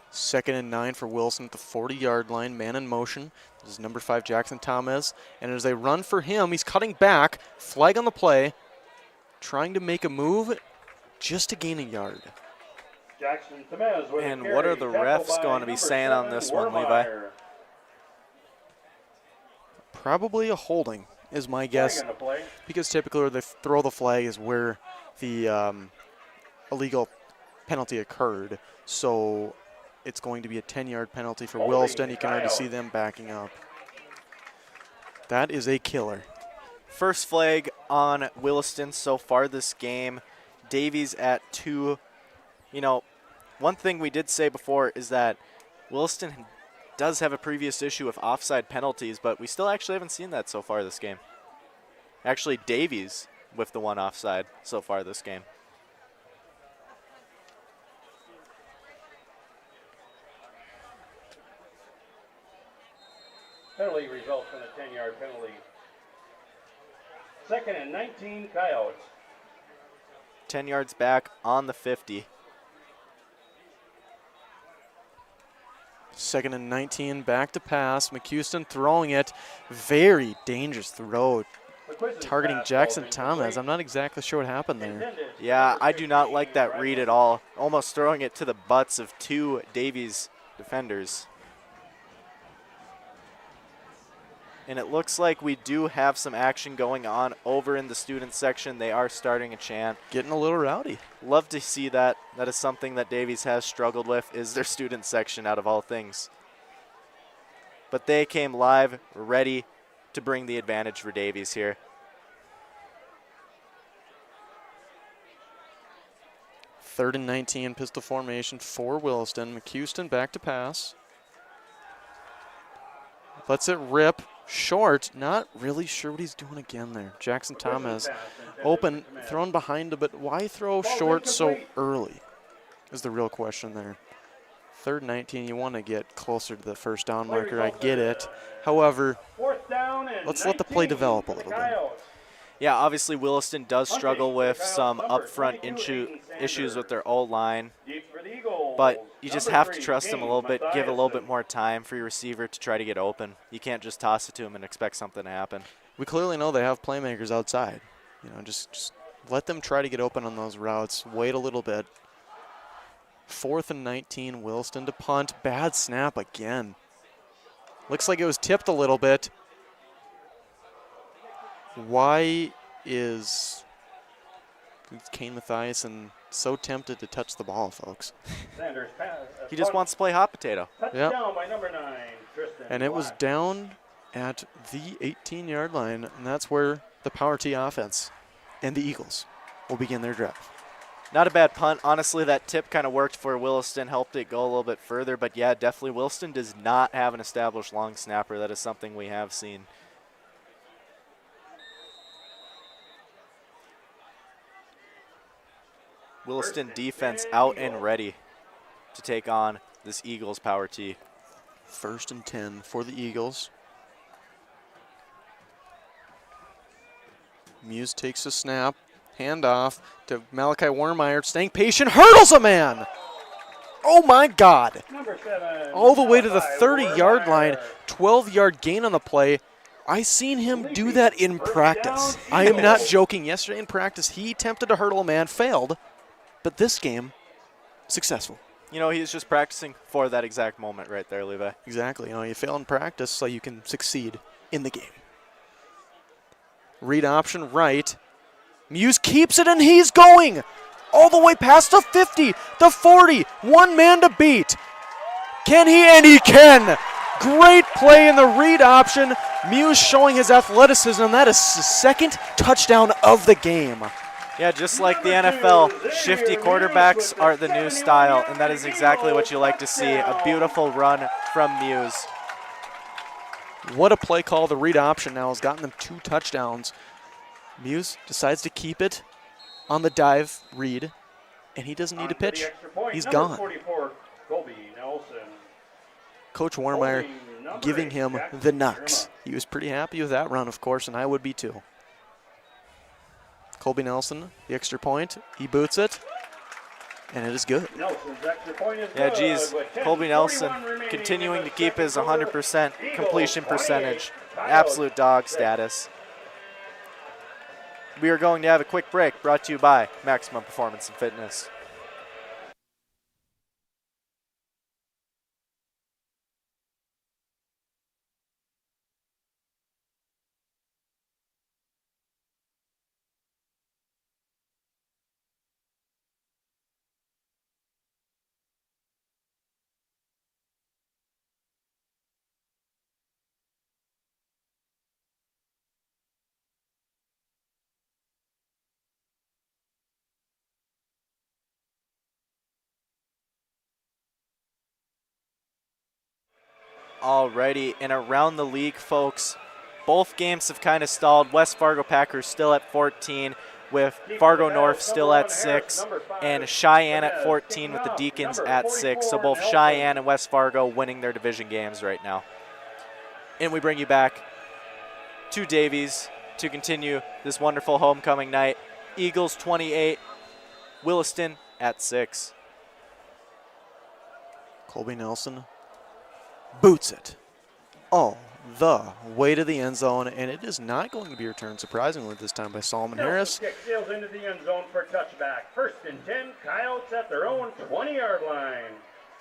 2nd and 9 for Wilson at the 40-yard line, man in motion. This is number 5, Jackson Thomas. And as they run for him, he's cutting back, flag on the play, trying to make a move just to gain a yard. Jackson Tamez with And a carry, what are the tackled refs by going to be number saying on 7, this one, Levi? Wermeyer. Probably a holding is my guess, Flag on the play. because typically where they throw the flag is where the illegal penalty occurred. So it's going to be a 10-yard penalty for Holding Williston. You can already Kyle. see them backing up. That is a killer. First flag on Williston so far this game. Davies at 2. One thing we did say before is that Williston does have a previous issue with offside penalties, but we still actually haven't seen that so far this game. Actually, Davies with the 1 offside so far this game. Penalty results in a 10-yard penalty. 2nd and 19, Coyotes. 10 yards back on the 50. 2nd and 19, back to pass. McCuson throwing it. Very dangerous throw, targeting Jackson Thomas. I'm not exactly sure what happened there. Yeah, I do not like that read at all. Almost throwing it to the butts of 2 Davies defenders. And it looks like we do have some action going on over in the student section. They are starting a chant. Getting a little rowdy. Love to see that. That is something that Davies has struggled with, is their student section out of all things. But they came live, ready to bring the advantage for Davies here. Third and 19, pistol formation for Williston. McCuson back to pass. Lets it rip. Short, not really sure what he's doing again there. Jackson Thomas open, thrown behind him, but why throw short so early is the real question there. 3rd and 19, you want to get closer to the first down marker. I get it. However, let's let the play develop a little bit. Yeah, obviously Williston does struggle with some upfront issues with their O-line, but you just have to trust them a little bit, give it a little bit more time for your receiver to try to get open. You can't just toss it to him and expect something to happen. We clearly know they have playmakers outside. You know, just let them try to get open on those routes. Wait a little bit. 4th and 19, Williston to punt. Bad snap again. Looks like it was tipped a little bit. Why is Kane Mathiasen so tempted to touch the ball, folks? He just wants to play hot potato. Yep. And it was down at the 18-yard line, and that's where the Power T offense and the Eagles will begin their drive. Not a bad punt. Honestly, that tip kind of worked for Williston, helped it go a little bit further. But, yeah, definitely Williston does not have an established long snapper. That is something we have seen. Williston defense out and ready to take on this Eagles Power T. 1st and 10 for the Eagles. Muse takes a snap, handoff to Malachi Warmeyer, staying patient, hurdles a man. Oh my God. All the way to the 30-yard line, 12-yard gain on the play. I seen him do that in practice. I am not joking. Yesterday in practice, he attempted to hurdle a man, failed, but this game, successful. You know, he's just practicing for that exact moment right there, Levi. Exactly. You know, you fail in practice so you can succeed in the game. Read option right. Muse keeps it, and he's going all the way past the 50, the 40. One man to beat. Can he? And he can. Great play in the read option. Muse showing his athleticism, and that is the 2nd touchdown of the game. Yeah, just like the NFL, shifty quarterbacks are the new style, and that is exactly what you like to see, a beautiful run from Muse. What a play call. The read option now has gotten them 2 touchdowns. Muse decides to keep it on the dive read, and he doesn't need to pitch. He's gone. Coach Warmeyer giving him the knucks. He was pretty happy with that run, of course, and I would be too. Colby Nelson, the extra point. He boots it, and it is good. Yeah, geez, Colby Nelson continuing to keep his 100% completion percentage. Absolute dog status. We are going to have a quick break brought to you by Maximum Performance and Fitness. Alrighty, and around the league, folks, both games have kind of stalled. West Fargo Packers still at 14, with Fargo North still at 6, and Cheyenne at 14 with the Deacons at 6. So both Cheyenne and West Fargo winning their division games right now. And we bring you back to Davies to continue this wonderful homecoming night. Eagles 28, Williston at 6. Colby Nelson boots it all the way to the end zone, and it is not going to be returned, surprisingly, this time by Solomon Harris. Kick sails into the end zone for touchback. 1st and 10, Coyotes at their own 20-yard line.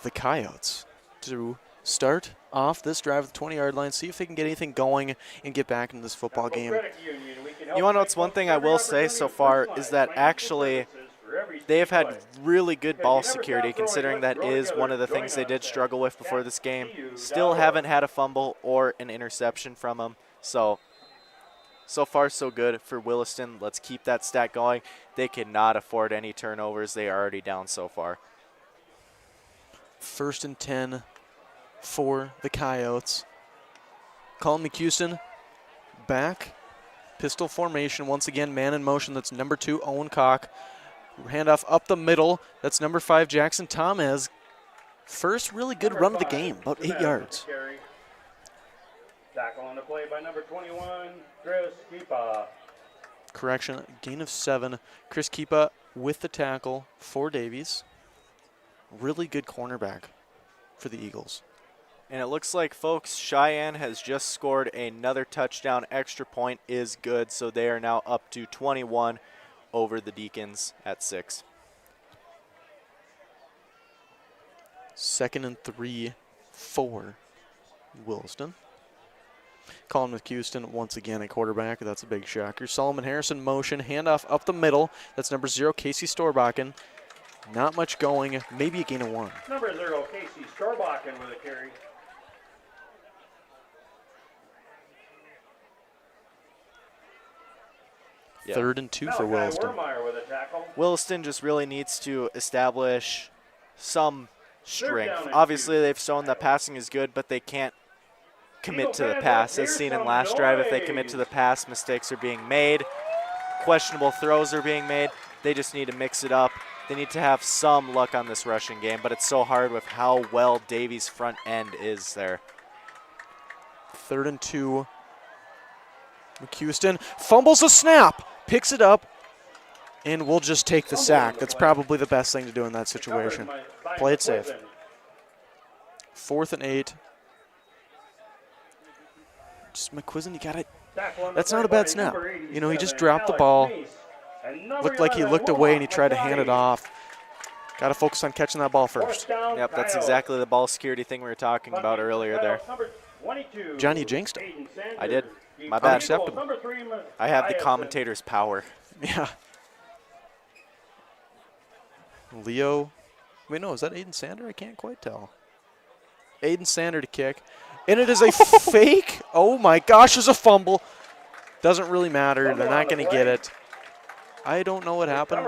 The Coyotes to start off this drive at the 20-yard line, see if they can get anything going and get back into this football game. You want to know what's one thing I will say so far is that actually they have had really good ball security, considering that is one of the things they did struggle with before this game. Still haven't had a fumble or an interception from them. So far so good for Williston. Let's keep that stat going. They cannot afford any turnovers. They are already down so far. 1st and 10 for the Coyotes. Colin McHouston back. Pistol formation once again. Man in motion. That's number 2, Owen Koch. Handoff up the middle. That's number 5, Jackson Thomas. First really good run of the game, about 8 yards. Tackle on the play by number 21, Chris Keepa. Correction, gain of 7. Chris Keepa with the tackle for Davies. Really good cornerback for the Eagles. And it looks like, folks, Cheyenne has just scored another touchdown. Extra point is good, so they are now up to 21 over the Deacons at 6. 2nd and 3 for Williston. Colin McHouston once again at quarterback. That's a big shocker. Solomon Harrison motion, handoff up the middle. That's number 0, Casey Storbakken. Not much going, maybe a gain of 1. Number 0, Casey Storbakken with a carry. Yeah. 3rd and 2 for Williston. With a tackle. Williston just really needs to establish some strength. Obviously, they've shown that passing is good, but they can't commit to the pass. As seen in last drive, if they commit to the pass, mistakes are being made. Questionable throws are being made. They just need to mix it up. They need to have some luck on this rushing game, but it's so hard with how well Davies' front end is there. 3rd and 2. McHouston fumbles a snap, picks it up, and we'll just take the sack. That's probably the best thing to do in that situation. Play it safe. 4th and 8. Just McQuizzen, you got it. That's not a bad snap. You know, he just dropped the ball. Looked like he looked away and he tried to hand it off. Got to focus on catching that ball first. Yep, that's exactly the ball security thing we were talking about earlier there. Johnny, you jinxed it. I did. My bad. Unacceptable. I have the commentator's power. Yeah. Leo. Wait, no, is that Aiden Sander? I can't quite tell. Aiden Sander to kick. And it is a fake. Oh, my gosh, there's a fumble. Doesn't really matter. They're not going to get it. I don't know what happened.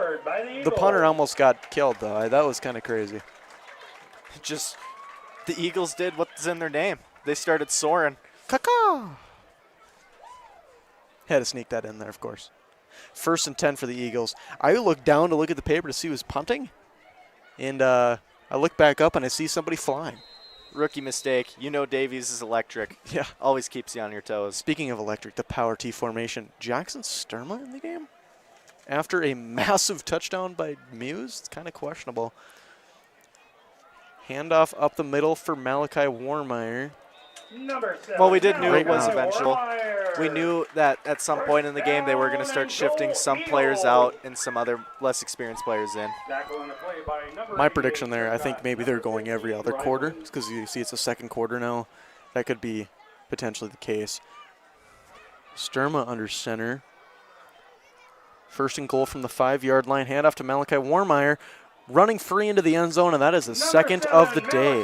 The punter almost got killed, though. That was kind of crazy. Just the Eagles did what's in their name. They started soaring. Caca. Had to sneak that in there, of course. 1st and 10 for the Eagles. I looked down to look at the paper to see who's punting. And I look back up and I see somebody flying. Rookie mistake. You know Davies is electric. Yeah. Always keeps you on your toes. Speaking of electric, the power T formation. Jackson Sturma in the game? After a massive touchdown by Muse? It's kind of questionable. Handoff up the middle for Malachi Warmeyer. Well, we did knew it was eventual. We knew that at some point in the game they were going to start shifting some players out and some other less experienced players in. My prediction there, I think maybe they're going every other quarter because you see it's a 2nd quarter now. That could be potentially the case. Sturma under center. 1st and goal from the 5-yard line. Handoff to Malachi Warmeyer. Running free into the end zone, and that is the 2nd of the day.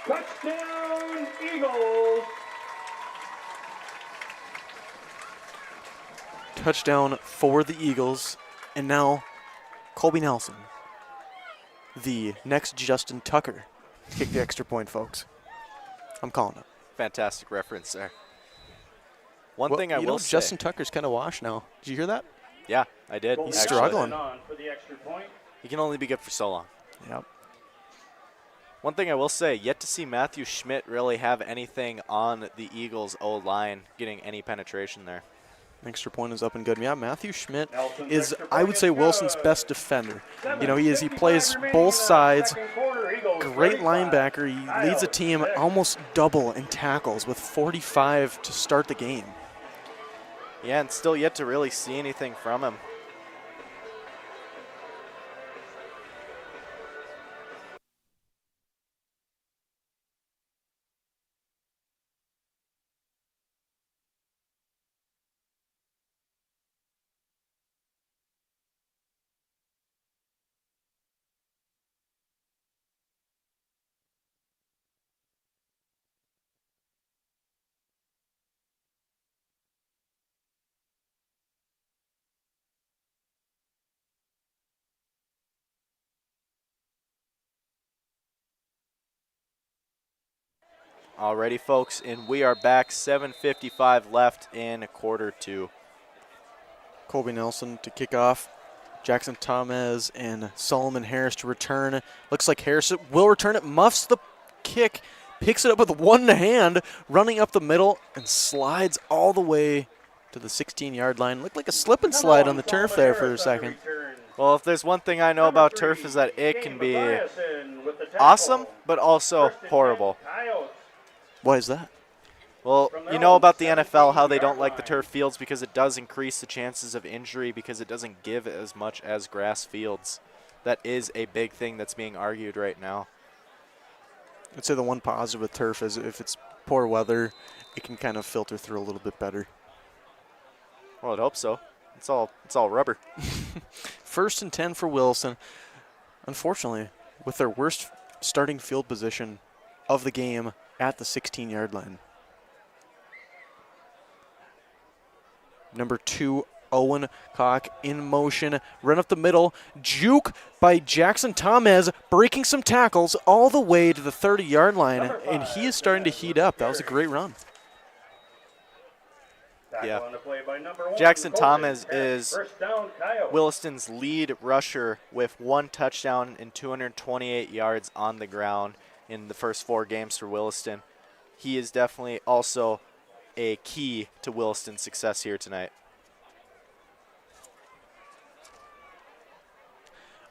Touchdown, Eagles. Touchdown for the Eagles. And now, Colby Nelson, the next Justin Tucker, kick the extra point, folks. I'm calling it. Fantastic reference there. One thing I will say. Justin Tucker's kind of washed now. Did you hear that? Yeah, I did. He's struggling. He can only be good for so long. Yep. One thing I will say, yet to see Matthew Schmidt really have anything on the Eagles' O-line, getting any penetration there. Extra point is up and good. Yeah, Matthew Schmidt is, I would say, Wilson's best defender. You know, he plays both sides. Great linebacker. He leads a team almost double in tackles with 45 to start the game. Yeah, and still yet to really see anything from him. Alrighty, folks, and we are back. 7:55 left in quarter 2. Colby Nelson to kick off. Jackson Thomas and Solomon Harris to return. Looks like Harris will return it, muffs the kick, picks it up with one hand, running up the middle, and slides all the way to the 16-yard line. Looked like a slip and slide on the turf there for a second. Well, if there's one thing I know about turf is that it can be awesome, but also horrible. Why is that? Well, you know about the NFL, how they don't like the turf fields because it does increase the chances of injury because it doesn't give as much as grass fields. That is a big thing that's being argued right now. I'd say the one positive with turf is if it's poor weather, it can kind of filter through a little bit better. Well, I'd hope so. It's all rubber. 1st and 10 for Williston. Unfortunately, with their worst starting field position of the game at the 16-yard line. Number 2, Owen Koch in motion, run up the middle, juke by Jackson Thomas, breaking some tackles all the way to the 30-yard line, and he is starting to heat up. That was a great run. Yeah. Jackson Thomas is Williston's lead rusher with 1 touchdown and 228 yards on the ground in the first 4 games for Williston. He is definitely also a key to Williston's success here tonight.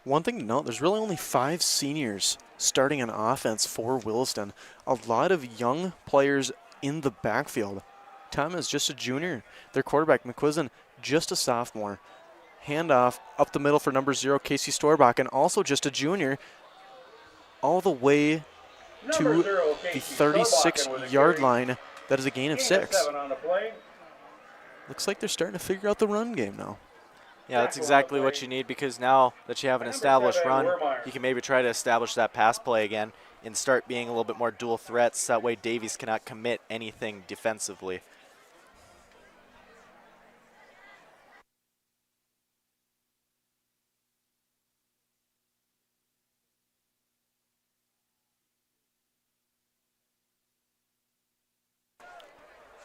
One thing to note, there's really only 5 seniors starting on offense for Williston. A lot of young players in the backfield. Thomas, just a junior. Their quarterback, McQuiston, just a sophomore. Handoff up the middle for number 0, Casey Storbach, and also just a junior. All the way to the 36-yard line. That is a gain of 6. Looks like they're starting to figure out the run game now. Yeah, that's exactly what you need because now that you have an established run, you can maybe try to establish that pass play again and start being a little bit more dual threats. That way Davies cannot commit anything defensively.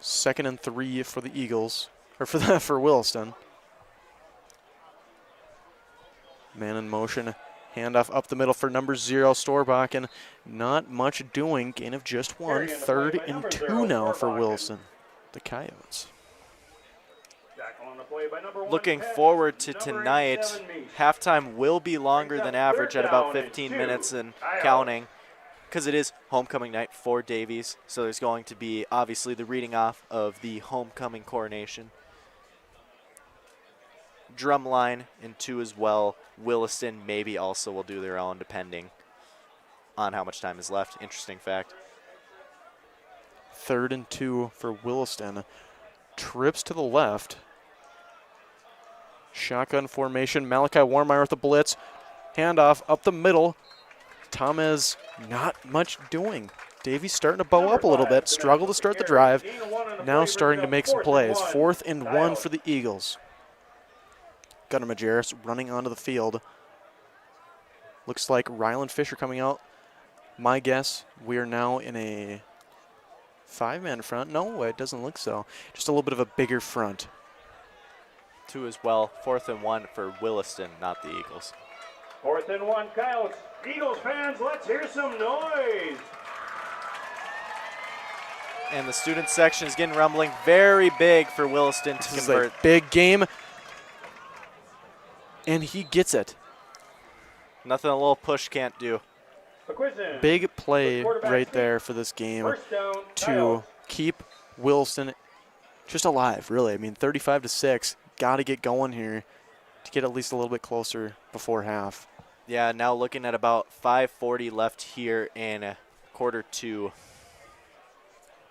Second and 3 for the Eagles, or for Williston. Man in motion, handoff up the middle for number 0, Storbach, and not much doing. Gain of just 1. 3rd and 2 now for Williston, the Coyotes. Looking forward to tonight. Halftime will be longer than average at about 15 minutes and counting, because it is homecoming night for Davies. So there's going to be obviously the reading off of the homecoming coronation. Drumline in 2 as well. Williston maybe also will do their own depending on how much time is left. Interesting fact. 3rd and 2 for Williston. Trips to the left. Shotgun formation. Malachi Warmeyer with the blitz. Handoff up the middle. Thomas not much doing. Davies starting to bow up a little bit. Struggle to start the drive. Now starting to make some plays. 4th and 1 for the Eagles. Gunnar Majerus running onto the field. Looks like Ryland Fisher coming out. My guess, we are now in a 5-man front. No, it doesn't look so. Just a little bit of a bigger front. 2 as well. 4th and 1 for Williston, not the Eagles. 4th and 1, Coyotes. Eagles fans, let's hear some noise. And the student section is getting rumbling very big for Williston to convert. Like big game. And he gets it. Nothing a little push can't do. Big play right there for this game to keep Williston just alive, really. I mean, 35-6. Got to get going here to get at least a little bit closer before half. Yeah, now looking at about 5:40 left here in quarter 2.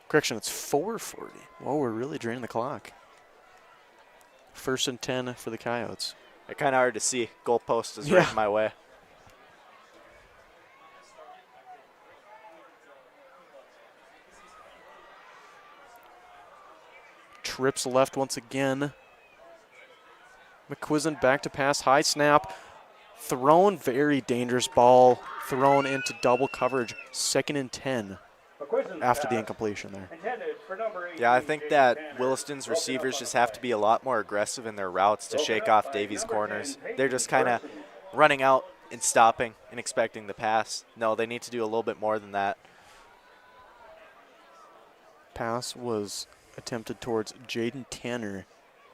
Correction, it's 4:40. Whoa, we're really draining the clock. 1st and 10 for the Coyotes. Kind of hard to see. Goalpost is right in my way. Trips left once again. McQuiston back to pass, high snap. Thrown, very dangerous ball. Thrown into double coverage. 2nd and 10. after the incompletion there. Yeah, I think that Williston's receivers just have to be a lot more aggressive in their routes to shake off Davies' corners. They're just kind of running out and stopping and expecting the pass. No, they need to do a little bit more than that. Pass was attempted towards Jaden Tanner,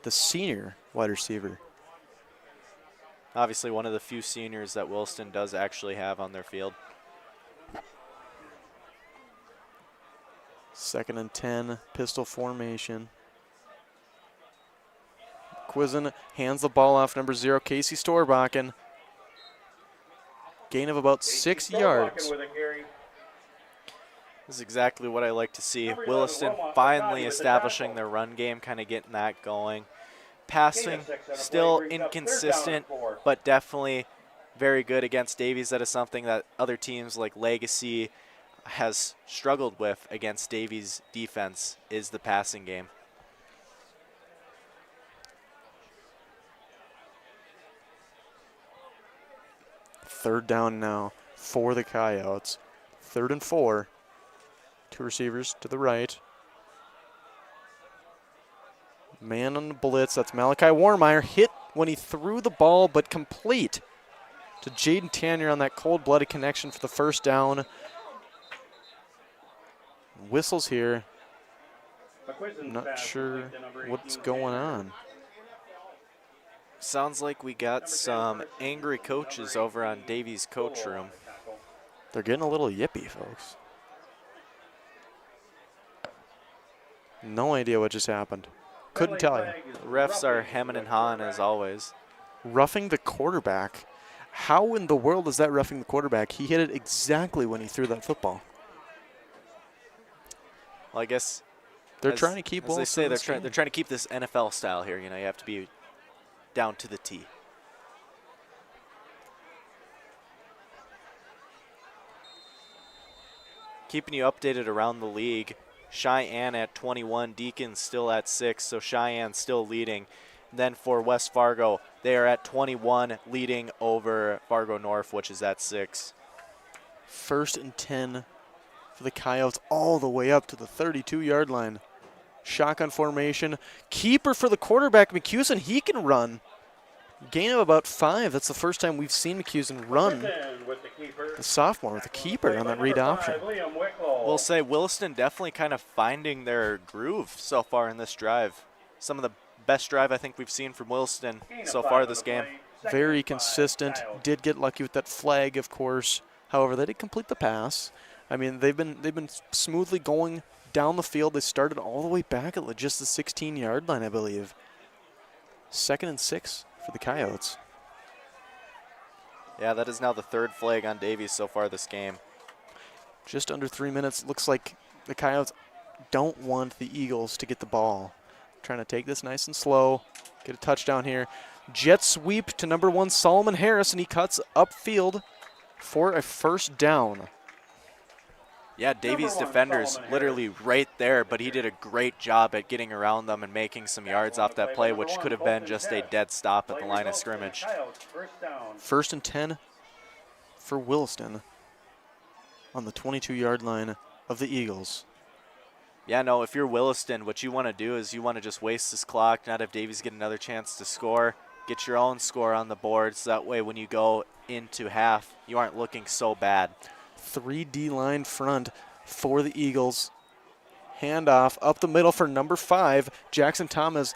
the senior wide receiver. Obviously one of the few seniors that Williston does actually have on their field. 2nd and 10, pistol formation. Quizzen hands the ball off, number 0, Casey Storbakken. Gain of about 6 yards. This is exactly what I like to see. Williston finally establishing their run game, kind of getting that going. Passing, still inconsistent, but definitely very good against Davies. That is something that other teams like Legacy has struggled with against Davies' defense, is the passing game. Third down now for the Coyotes. 3rd and 4. 2 receivers to the right. Man on the blitz, that's Malachi Warmeyer. Hit when he threw the ball, but complete to Jaden Tanner on that cold-blooded connection for the first down. Whistles here. I'm not sure what's going on. Sounds like we got some angry coaches over on Davies' coach room. They're getting a little yippy, folks. No idea what just happened. Couldn't tell you. The refs are hemming and hawing as always. Roughing the quarterback. How in the world is that roughing the quarterback? He hit it exactly when he threw that football. Well, I guess they're trying to keep. As they say, they're trying to keep this NFL style here. You know, you have to be down to the T. Keeping you updated around the league. Cheyenne at 21, Deacon still at 6, so Cheyenne still leading. And then for West Fargo, they are at 21, leading over Fargo North, which is at 6. 1st and 10 for the Coyotes all the way up to the 32-yard line. Shotgun formation. Keeper for the quarterback, McCuson. He can run. Gain of about 5. That's the first time we've seen McCuson run. The sophomore with a keeper on that read option. We'll say Williston definitely kind of finding their groove so far in this drive. Some of the best drive I think we've seen from Williston so far this game. Very consistent. Did get lucky with that flag, of course. However, they did complete the pass. I mean, they've been smoothly going down the field. They started all the way back at just the 16-yard line, I believe. 2nd and 6 for the Coyotes. Yeah, that is now the 3rd flag on Davies so far this game. Just under 3 minutes. Looks like the Coyotes don't want the Eagles to get the ball. Trying to take this nice and slow. Get a touchdown here. Jet sweep to number 1, Solomon Harris, and he cuts upfield for a first down. Yeah, Davies' defenders literally right there, but he did a great job at getting around them and making some yards off that play, which could have been just a dead stop at the line of scrimmage. 1st and 10 for Williston on the 22-yard line of the Eagles. Yeah, no, if you're Williston, what you want to do is you want to just waste this clock, not have Davies get another chance to score, get your own score on the board, so that way when you go into half, you aren't looking so bad. 3 D-line front for the Eagles. Handoff up the middle for number 5, Jackson Thomas.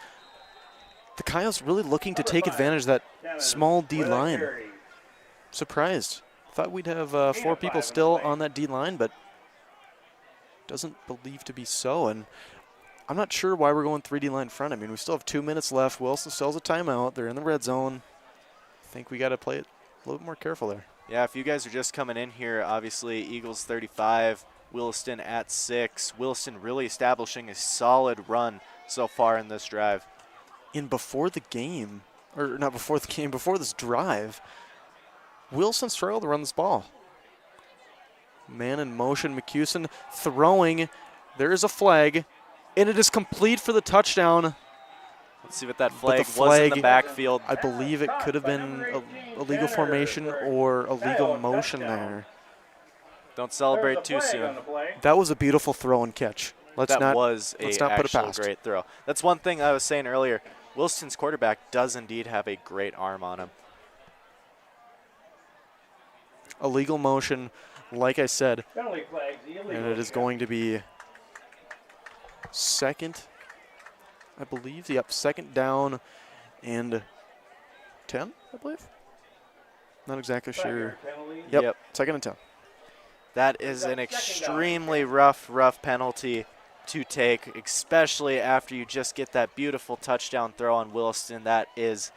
The Coyotes really looking to take advantage of that small D-line. Surprised. Thought we'd have 4 people still on that D-line, but doesn't believe to be so. And I'm not sure why we're going 3 D-line front. I mean, we still have 2 minutes left. Wilson still has a timeout. They're in the red zone. I think we got to play it a little bit more careful there. Yeah, if you guys are just coming in here, obviously Eagles 35, Williston at 6. Williston really establishing a solid run so far in this drive. Before the game, or not before the game, before this drive, Wilson struggled to run this ball. Man in motion, McCuson throwing. There is a flag, and it is complete for the touchdown. Let's see what that flag was in the backfield. I believe it could have been a legal formation or a legal motion there. Don't celebrate There's a too flag soon. on the play. That was a beautiful throw and catch. Let's That not was a put it actual past. great throw. That's one thing I was saying earlier. Williston's quarterback does indeed have a great arm on him. Illegal motion, like I said, Penalty flags, illegal. and it is going to be second, I believe. Yep, second down and 10, I believe. Not exactly sure. Penalty. Yep, second and 10. That is an extremely rough penalty to take, especially after you just get that beautiful touchdown throw on Williston. That is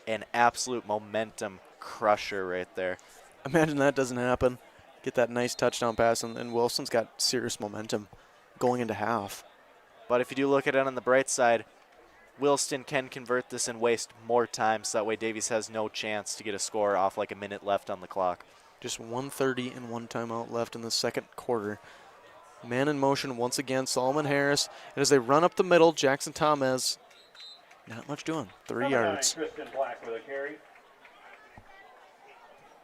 an absolute momentum crusher right there. Imagine that doesn't happen. Get that nice touchdown pass, and Wilson's got serious momentum going into half. But if you do look at it on the bright side, Williston can convert this and waste more time, so that way Davies has no chance to get a score off like a minute left on the clock. Just 1:30 and one timeout left in the second quarter. Man in motion once again, Solomon Harris. And as they run up the middle, Jackson Thomas, not much doing, 3 Number 9, yards. Tristan Black with a carry.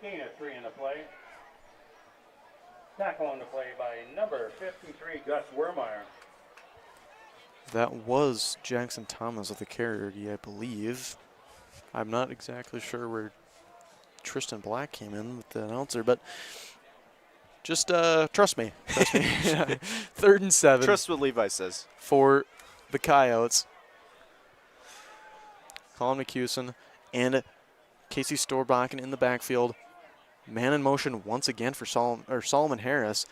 Gain of 3 in the play. Tackle on the play by number 53, Gus Wermeyer. That was Jackson Thomas of the carrier, I believe. I'm not exactly sure where Tristan Black came in with the announcer, but just trust me. Trust me. 3rd and 7 Trust what Levi says. for the Coyotes. Colin McCuson and Casey Storbakken in the backfield. Man in motion once again for Solomon Harris.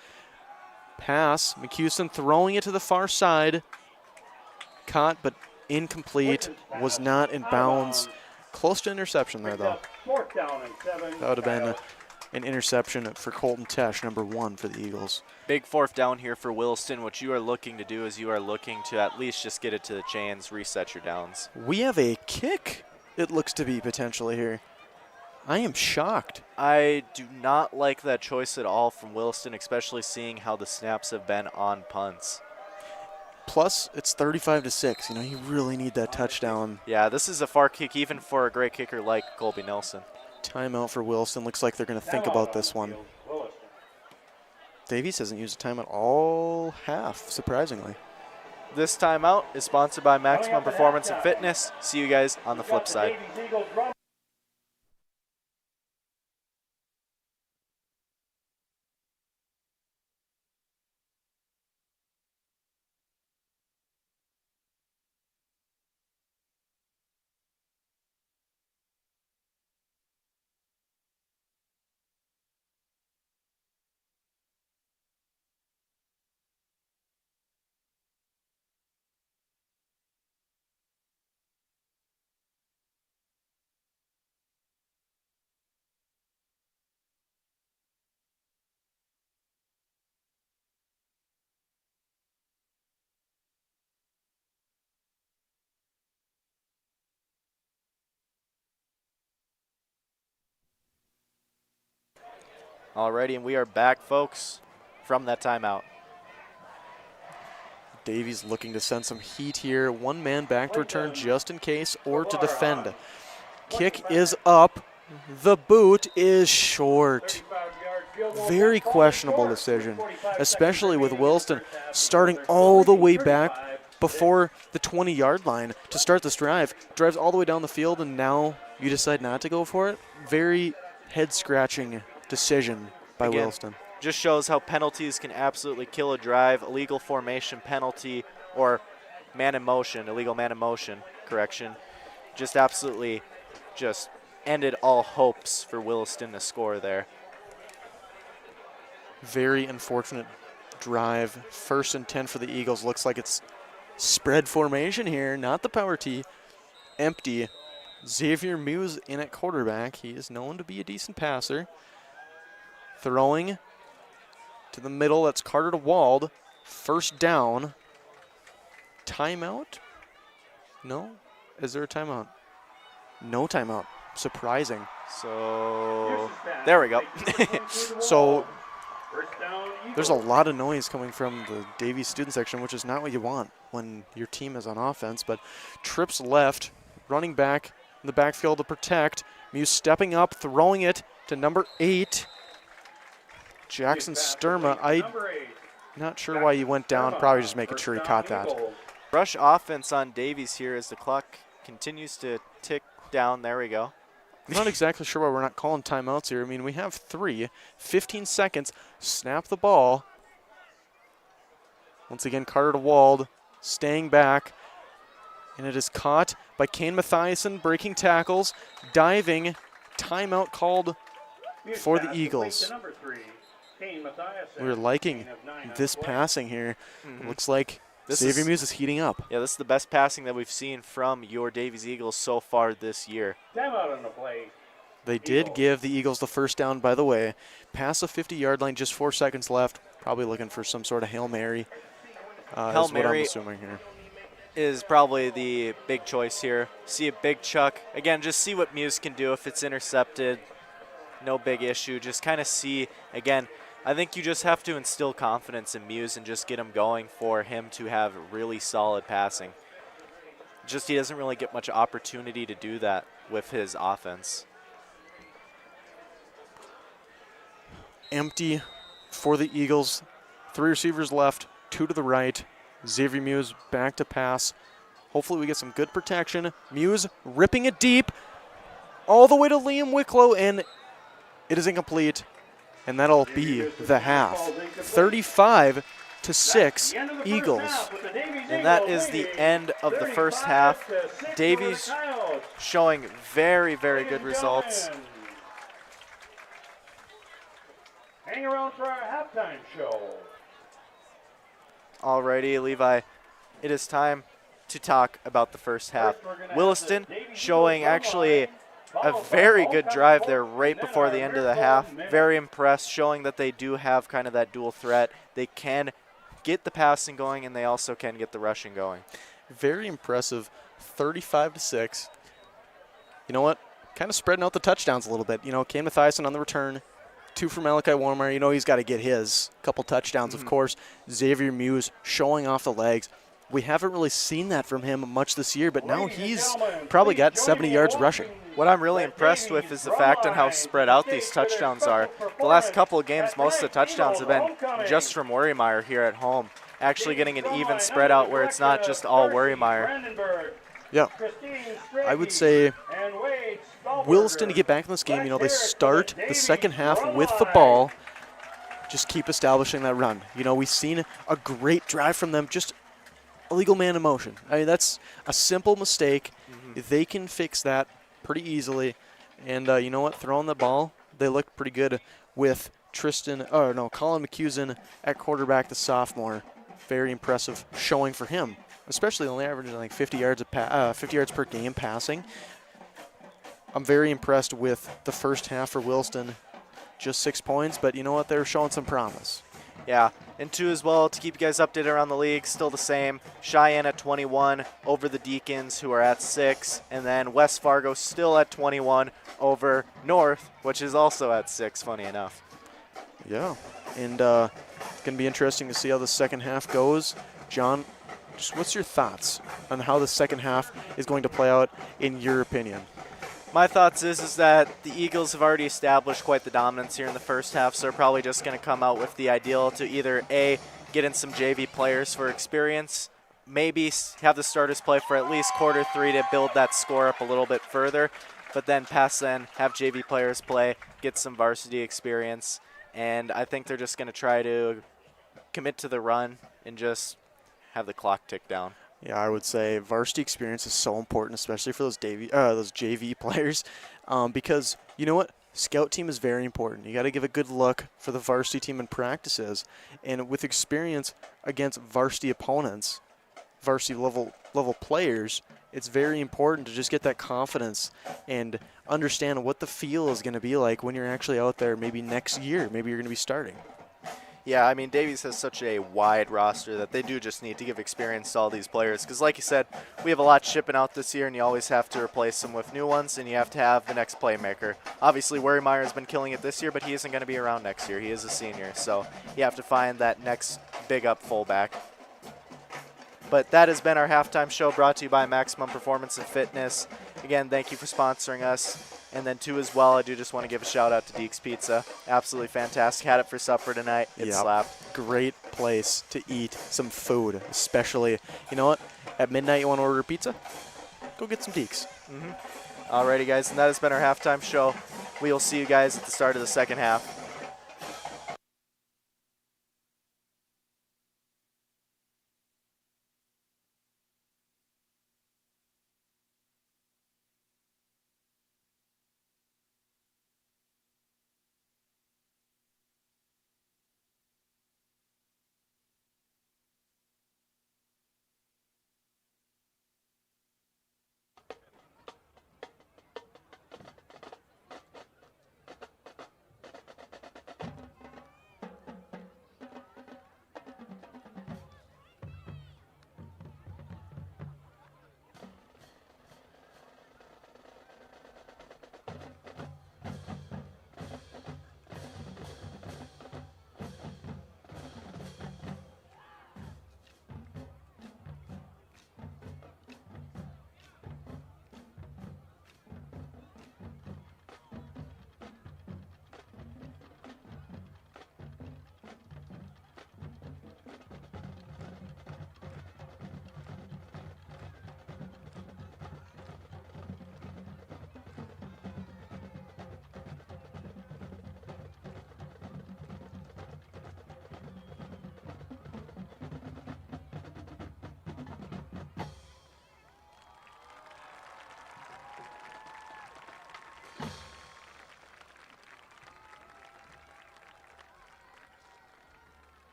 Pass, McCuson throwing it to the far side. Caught but incomplete, was not in bounds. Close to interception there, though. 4th down and 7. That would have been an interception for Colton Tesh, number 1 for the Eagles. Big 4th down here for Williston. What you are looking to do is you are looking to at least just get it to the chains, reset your downs. We have a kick, it looks to be potentially here. I am shocked. I do not like that choice at all from Williston, especially seeing how the snaps have been on punts. Plus, it's 35-6. You know, you really need that touchdown. Yeah, this is a far kick even for a great kicker like Colby Nelson. Timeout for Wilson. Looks like they're going to think about this one. Davies hasn't used a timeout all half, surprisingly. This timeout is sponsored by Maximum Performance and Fitness. See you guys on the flip side. Davies Eagles run. Alrighty, and we are back, folks, from that timeout. Davies looking to send some heat here. One man back to return just in case or to defend. Kick is up. The boot is short. Very questionable decision, especially with Williston starting all the way back before the 20-yard line to start this drive. Drives all the way down the field, and now you decide not to go for it. Very head-scratching decision by Again, Williston. just shows how penalties can absolutely kill a drive. Illegal formation penalty or man in motion, illegal man in motion, correction, just absolutely just ended all hopes for Williston to score there. Very unfortunate drive. 1st and 10 for the Eagles. Looks like it's spread formation here, not the power tee. Empty. Xavier Muse in at quarterback. He is known to be a decent passer. Throwing to the middle. That's Carter to Wald. 1st down. Timeout? No? Is there a timeout? No timeout. Surprising. So there we go. So there's a lot of noise coming from the Davies student section, which is not what you want when your team is on offense. But trips left, running back in the backfield to protect. Muse stepping up, throwing it to number 8. Jackson Sturma, I'm not sure why he went down. Probably just making sure he caught that. Rush offense on Davies here as the clock continues to tick down. There we go. I'm not exactly sure why we're not calling timeouts here. I mean, we have 15 seconds. Snap the ball. Once again, Carter to Wald, staying back. And it is caught by Kane Mathiasen, breaking tackles, diving. Timeout called for the Eagles. We're liking this passing here. It looks like Xavier Muse is heating up. Yeah, this is the best passing that we've seen from your Davies Eagles so far this year. They did give the Eagles the first down, by the way. Past the 50-yard line, just 4 seconds left. Probably looking for some sort of Hail Mary. Hail Mary, what I'm assuming here, is probably the big choice here. See a big chuck. Again, just see what Muse can do if it's intercepted. No big issue. Just kind of see, again, I think you just have to instill confidence in Muse and just get him going for him to have really solid passing. Just he doesn't really get much opportunity to do that with his offense. Empty for the Eagles. 3 receivers left, 2 to the right. Xavier Muse back to pass. Hopefully we get some good protection. Muse ripping it deep all the way to Liam Wicklow, and it is incomplete. And that'll be the half. 35-6 Eagles. And that is the end of the first half. Davies showing very, very good results. Hang around for our halftime show. Alrighty, Levi, it is time to talk about the first half. Williston showing actually a very good drive there right before the end of the half. Very impressed, showing that they do have kind of that dual threat. They can get the passing going, and they also can get the rushing going. Very impressive, 35-6. You know what? Kind of spreading out the touchdowns a little bit. You know, Kane Mathiasen on the return, 2 for Malachi Warmeyer. You know he's got to get his couple touchdowns, of course. Xavier Muse showing off the legs. We haven't really seen that from him much this year, but now he's probably got 70 yards rushing. What I'm really impressed with is the fact on how spread out these touchdowns are. The last couple of games, most of the touchdowns have been just from Worriemeyer here at home. Actually getting an even spread out where it's not just all Worriemeyer. Yeah. I would say Williston to get back in this game, you know, they start the second half with the ball. Just keep establishing that run. You know, we've seen a great drive from them, just illegal man in motion. I mean, that's a simple mistake. They can fix that pretty easily. And you know what? Throwing the ball, they looked pretty good with Colin McCusin at quarterback, the sophomore. Very impressive showing for him, especially only averaging like 50 yards per game passing. I'm very impressed with the first half for Williston. Just 6 points, but you know what? They're showing some promise. Yeah, and 2 as well, to keep you guys updated around the league, still the same. Cheyenne at 21 over the Deacons, who are at 6. And then West Fargo still at 21 over North, which is also at 6, funny enough. Yeah, and it's going to be interesting to see how the second half goes. John, just what's your thoughts on how the second half is going to play out in your opinion? My thoughts is that the Eagles have already established quite the dominance here in the first half, so they're probably just going to come out with the ideal to either A, get in some JV players for experience, maybe have the starters play for at least quarter 3 to build that score up a little bit further, but then have JV players play, get some varsity experience, and I think they're just going to try to commit to the run and just have the clock tick down. Yeah, I would say varsity experience is so important, especially for those JV players, because you know what? Scout team is very important. You got to give a good look for the varsity team in practices, and with experience against varsity opponents, varsity level players, it's very important to just get that confidence and understand what the feel is going to be like when you're actually out there. Maybe next year, maybe you're going to be starting. Yeah, I mean, Davies has such a wide roster that they do just need to give experience to all these players. Because like you said, we have a lot shipping out this year, and you always have to replace them with new ones, and you have to have the next playmaker. Obviously, Worriemeyer has been killing it this year, but he isn't going to be around next year. He is a senior, so you have to find that next big-up fullback. But that has been our halftime show brought to you by Maximum Performance and Fitness. Again, thank you for sponsoring us. And then, too, as well, I do just want to give a shout-out to Deek's Pizza. Absolutely fantastic. Had it for supper tonight. It Yep. slapped. Great place to eat some food, especially, you know what, at midnight you want to order pizza? Go get some Deeks. Alrighty, guys, and that has been our halftime show. We will see you guys at the start of the second half.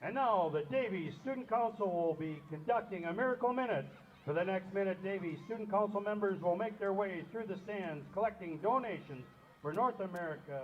And now the Davies Student Council will be conducting a Miracle Minute. For the next minute, Davies Student Council members will make their way through the stands collecting donations for North America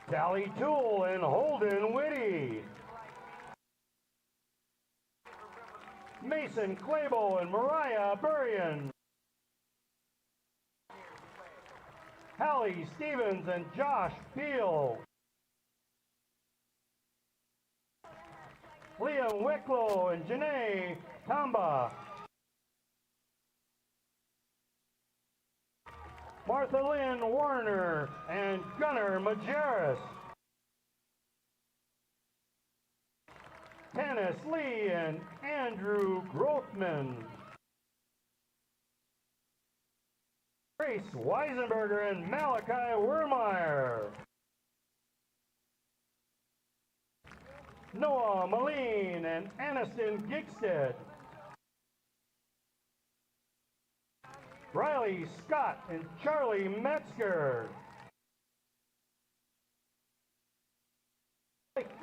Sally Toole and Holden Whitty. Mason Clabo and Mariah Burrian. Hallie Stevens and Josh Peel. Liam Wicklow and Janae Tamba. Martha Lynn Warner and Gunnar Majerus. Dennis Lee and Andrew Grothman. Grace Weisenberger and Malachi Wermeyer. Noah Moline and Aniston Gigstead. Riley Scott and Charlie Metzger.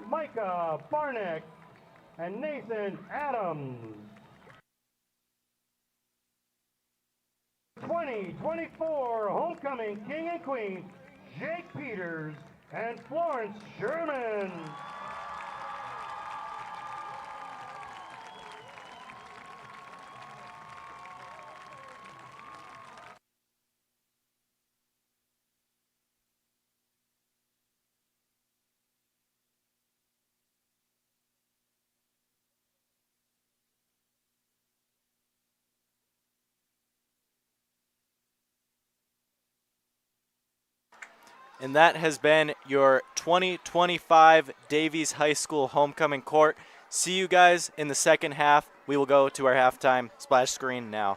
Micah Barnick and Nathan Adams. 2024 Homecoming King and Queen, Jake Peters and Florence Sherman. And that has been your 2025 Davies High School homecoming court. See you guys in the second half. We will go to our halftime splash screen now.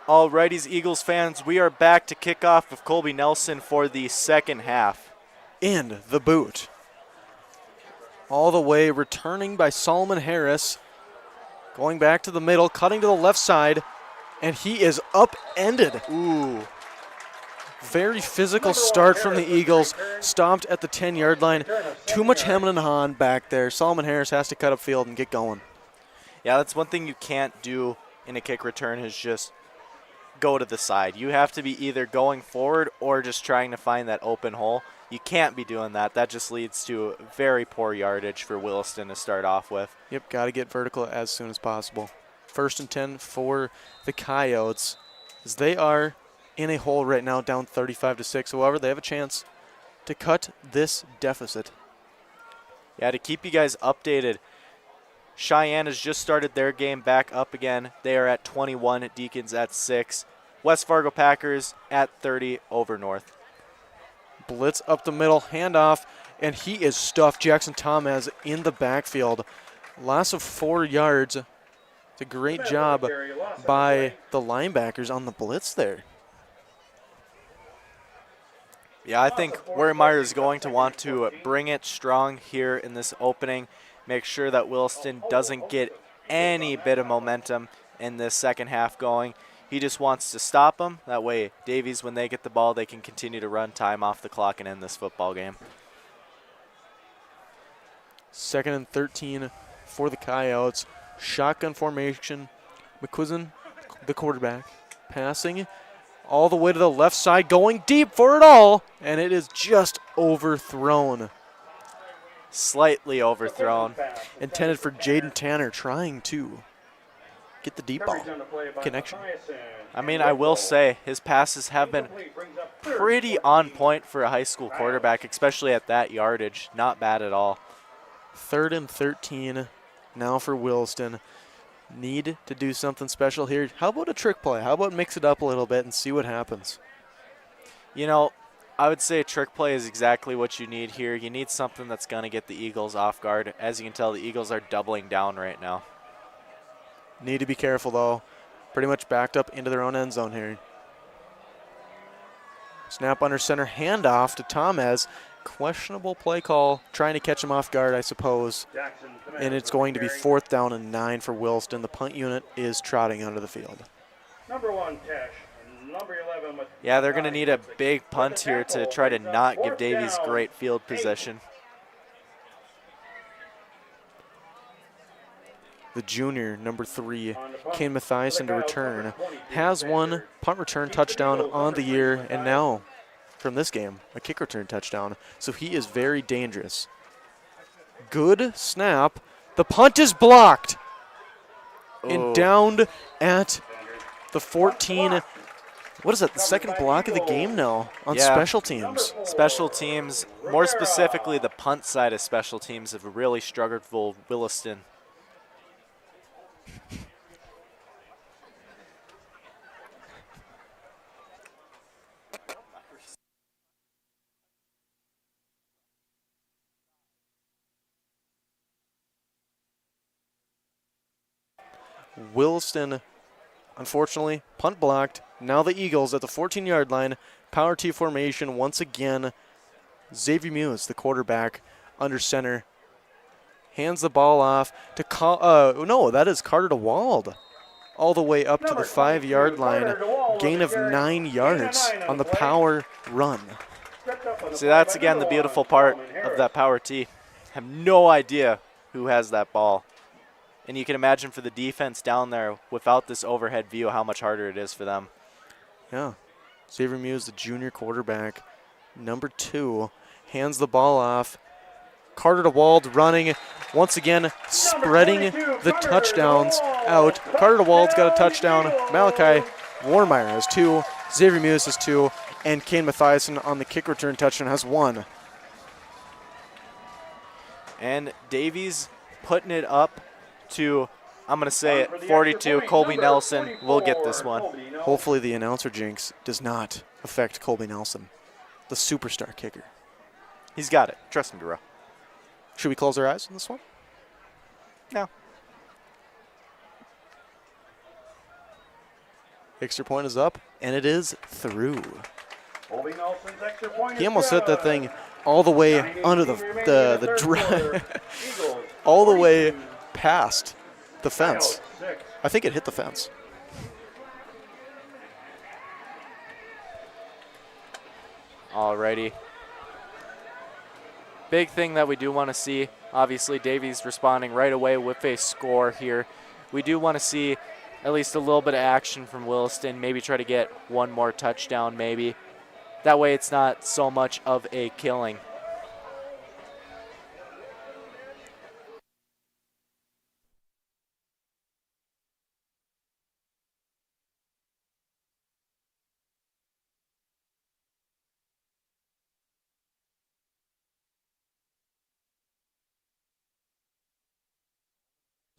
Alrighties, Eagles fans, we are back to kick off with Colby Nelson for the second half. In the boot. All the way, returning by Solomon Harris. Going back to the middle, cutting to the left side, and he is upended. Ooh. Very physical start from the Eagles. Stomped at the 10-yard line. Too much hemming and hawing back there. Solomon Harris has to cut up field and get going. Yeah, that's one thing you can't do in a kick return is just go to the side. You have to be either going forward or just trying to find that open hole. You can't be doing that. That just leads to very poor yardage for Williston to start off with. Yep, got to get vertical as soon as possible. 1st and 10 for the Coyotes, as they are in a hole right now, down 35-6. However, they have a chance to cut this deficit. Yeah, to keep you guys updated, Cheyenne has just started their game back up again. They are at 21, Deacons at 6. West Fargo Packers at 30 over North. Blitz up the middle, handoff, and he is stuffed. Jackson Thomas in the backfield. Loss of 4 yards. It's a great job by the linebackers on the blitz there. Yeah, I think Warmeyer is going to want to bring it strong here in this opening. Make sure that Williston doesn't get any bit of momentum in this second half going. He just wants to stop them. That way, Davies, when they get the ball, they can continue to run time off the clock and end this football game. 2nd and 13 for the Coyotes. Shotgun formation. McQuisson, the quarterback, passing all the way to the left side, going deep for it all, and it is just overthrown. Slightly overthrown. Intended for Jaden Tanner, trying to get the deep ball connection. I mean, I will say his passes have been pretty on point for a high school quarterback, especially at that yardage. Not bad at all. 3rd and 13 now for Williston. Need to do something special here. How about a trick play? How about mix it up a little bit and see what happens? You know, I would say a trick play is exactly what you need here. You need something that's going to get the Eagles off guard. As you can tell, the Eagles are doubling down right now. Need to be careful, though. Pretty much backed up into their own end zone here. Snap under center, handoff to Thomas. Questionable play call, trying to catch him off guard, I suppose. And it's going to be 4th down and 9 for Williston. The punt unit is trotting onto the field. Number 1, Tesh. Number 11 with Yeah, they're going to need a big punt here to try to not give Davies great field possession. The junior, number 3, Kane Mathiasen to return. Has one punt return touchdown on the year, and now from this game, a kick return touchdown. So he is very dangerous. Good snap. The punt is blocked. And downed at the 14. What is that, the second block of the game now on special teams? Special teams, more specifically the punt side of special teams, have really struggled for Williston. Williston, unfortunately, punt blocked. Now the Eagles at the 14-yard line. Power T formation once again. Xavier Muse, the quarterback, under center. Hands the ball off to no, that is Carter DeWald. All the way up to the 5-yard line. Gain of 9 yards on the power run. See, that's again the beautiful part of that power T. Have no idea who has that ball. And you can imagine for the defense down there, without this overhead view, how much harder it is for them. Yeah. Xavier Muse, the junior quarterback, number 2, hands the ball off. Carter DeWald running, once again spreading the touchdowns out. Carter DeWald's got a touchdown. Malachi Warmeyer has 2. Xavier Muse has 2. And Kane Mathiasen on the kick return touchdown has 1. And Davies putting it up to, I'm going to say it, 42. Colby Nelson will get this one. Hopefully the announcer jinx does not affect Colby Nelson, the superstar kicker. He's got it. Trust me, bro. Should we close our eyes on this one? No. Extra point is up, and it is through. Colby Nelson's extra point He is almost hit that good. thing all the way 9:18 under remaining in the third quarter. drive, Eagles, all the way 42, past the fence. Coyotes, 6. I think it hit the fence. Alrighty. Big thing that we do want to see, obviously Davies responding right away with a score here. We do want to see at least a little bit of action from Williston, maybe try to get one more touchdown maybe. That way it's not so much of a killing.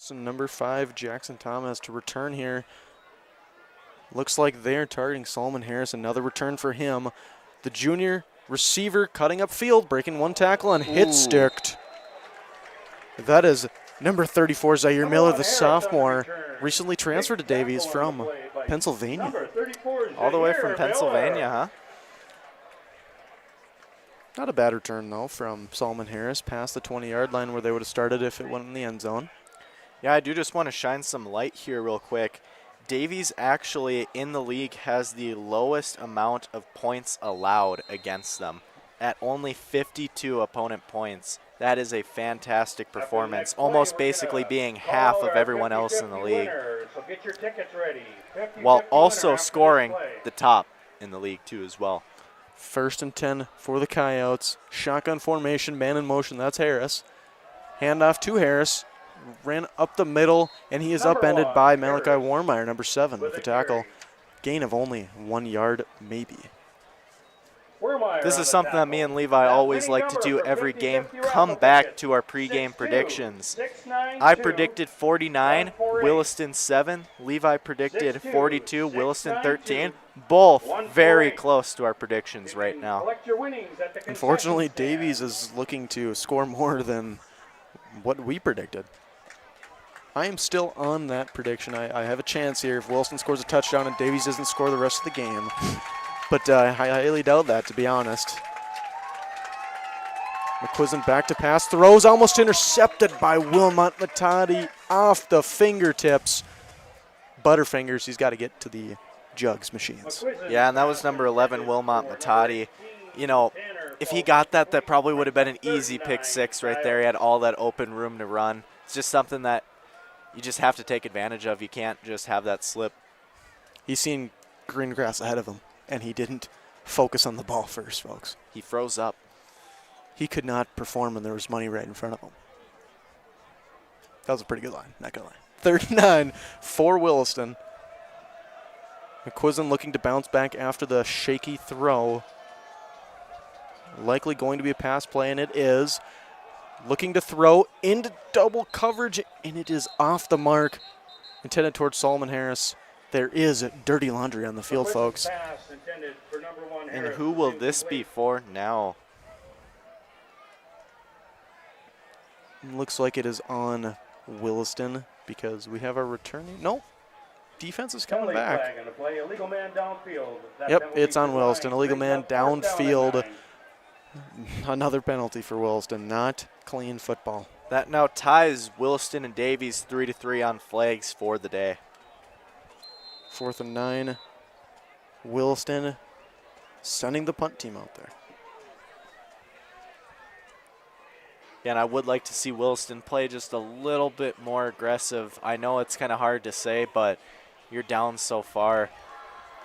So number 5, Jackson Thomas to return here. Looks like they're targeting Solomon Harris. Another return for him. The junior receiver cutting upfield, breaking one tackle and hit sticked. That is number 34, Zaire Miller, the sophomore, recently transferred to Davies from Pennsylvania. All the way from Pennsylvania, huh? Not a bad return, though, from Solomon Harris past the 20-yard line where they would have started if it went in the end zone. Yeah, I do just want to shine some light here real quick. Davies actually in the league has the lowest amount of points allowed against them at only 52 opponent points. That is a fantastic performance, almost basically being half of everyone else in the league, while also scoring the top in the league too as well. 1st and 10 for the Coyotes. Shotgun formation, man in motion, that's Harris. Handoff to Harris. Ran up the middle, and he is upended by Malachi Warmeyer, number 7, with the tackle. Gain of only 1 yard, maybe. This is something that me and Levi always like to do every game. Come back to our pregame predictions. I predicted 49, Williston 7. Levi predicted 42, Williston 13. Both very close to our predictions right now. Unfortunately, Davies is looking to score more than what we predicted. I am still on that prediction. I have a chance here if Williston scores a touchdown and Davies doesn't score the rest of the game. But I highly doubt that, to be honest. McQuiston back to pass. Throws almost intercepted by Wilmot Matadi off the fingertips. Butterfingers, he's got to get to the jugs machines. Yeah, and that was number 11, Wilmot Matadi. You know, if he got that, that probably would have been an easy pick 6 right there. He had all that open room to run. It's just something that you just have to take advantage of. You can't just have that slip. He's seen green grass ahead of him, and he didn't focus on the ball first, folks. He froze up. He could not perform when there was money right in front of him. That was a pretty good line, not gonna lie. 39 for Williston. McQuiston looking to bounce back after the shaky throw. Likely going to be a pass play, and it is. Looking to throw into double coverage, and it is off the mark. Intended towards Solomon Harris. There is dirty laundry on the field, folks. And who will this be for now? Looks like it is on Williston because we have our returning. No, defense is coming back. Yep, it's on Williston. Illegal man downfield. Another penalty for Williston. Not clean football. That now ties Williston and Davies 3-3 on flags for the day. 4th and 9. Williston sending the punt team out there. Yeah, and I would like to see Williston play just a little bit more aggressive. I know it's kind of hard to say, but you're down so far.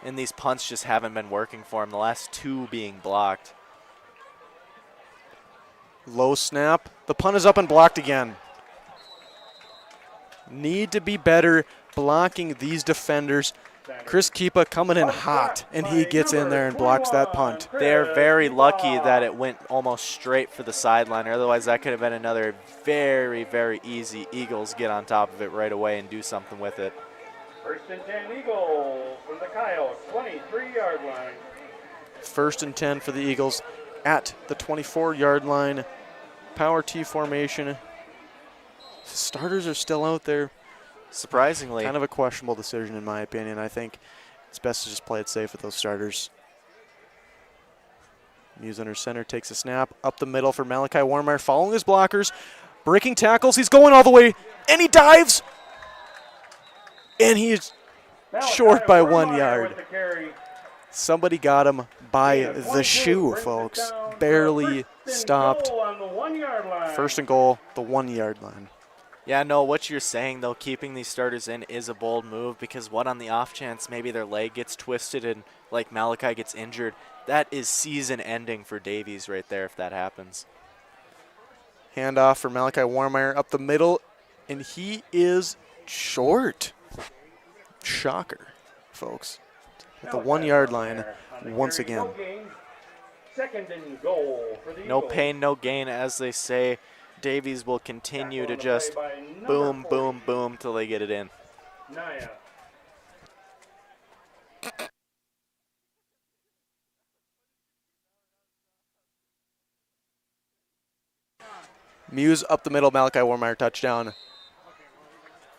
And these punts just haven't been working for him, the last 2 being blocked. Low snap. The punt is up and blocked again. Need to be better blocking these defenders. Chris Keepa coming in hot, and he gets in there and blocks that punt. They're very lucky that it went almost straight for the sideline. Otherwise, that could have been another very, very easy Eagles get on top of it right away and do something with it. 1st and 10 Eagles from the Coyotes, 23-yard line. 1st and 10 for the Eagles at the 24-yard line. Power T formation. Starters are still out there. Surprisingly. Kind of a questionable decision in my opinion. I think it's best to just play it safe with those starters. Muse under center takes a snap up the middle for Malachi Warmeyer, following his blockers, breaking tackles. He's going all the way, and he dives, and he's short by 1 yard. Somebody got him by the shoe, folks. Barely stopped. First and goal, the 1 yard line. Yeah, no, what you're saying, though, keeping these starters in is a bold move, because what on the off chance maybe their leg gets twisted and, like, Malachi gets injured, that is season ending for Davies right there if that happens. Handoff for Malachi Warmeyer up the middle, and he is short. Shocker, folks. At the 1 yard line once again. Second and goal for the No Eagles. pain, no gain, as they say. Davies will continue to just boom, boom, boom till they get it in. Naya. Muse up the middle, Malachi Warmeyer touchdown.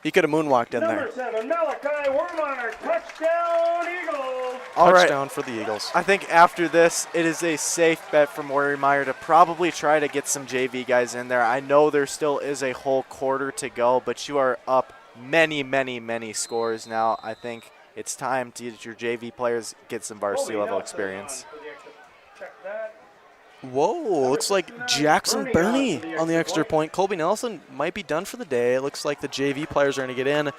He could have moonwalked in there. Number 7, Malachi Warmeyer, touchdown Eagles. All right. Touchdown for the Eagles. I think after this, it is a safe bet from Warmeyer to probably try to get some JV guys in there. I know there still is a whole quarter to go, but you are up many, many, many scores now. I think it's time to get your JV players get some varsity level experience. Check that. Whoa, looks like Jackson Burney on the extra point. Colby Nelson might be done for the day. It looks like the JV players are going to get in,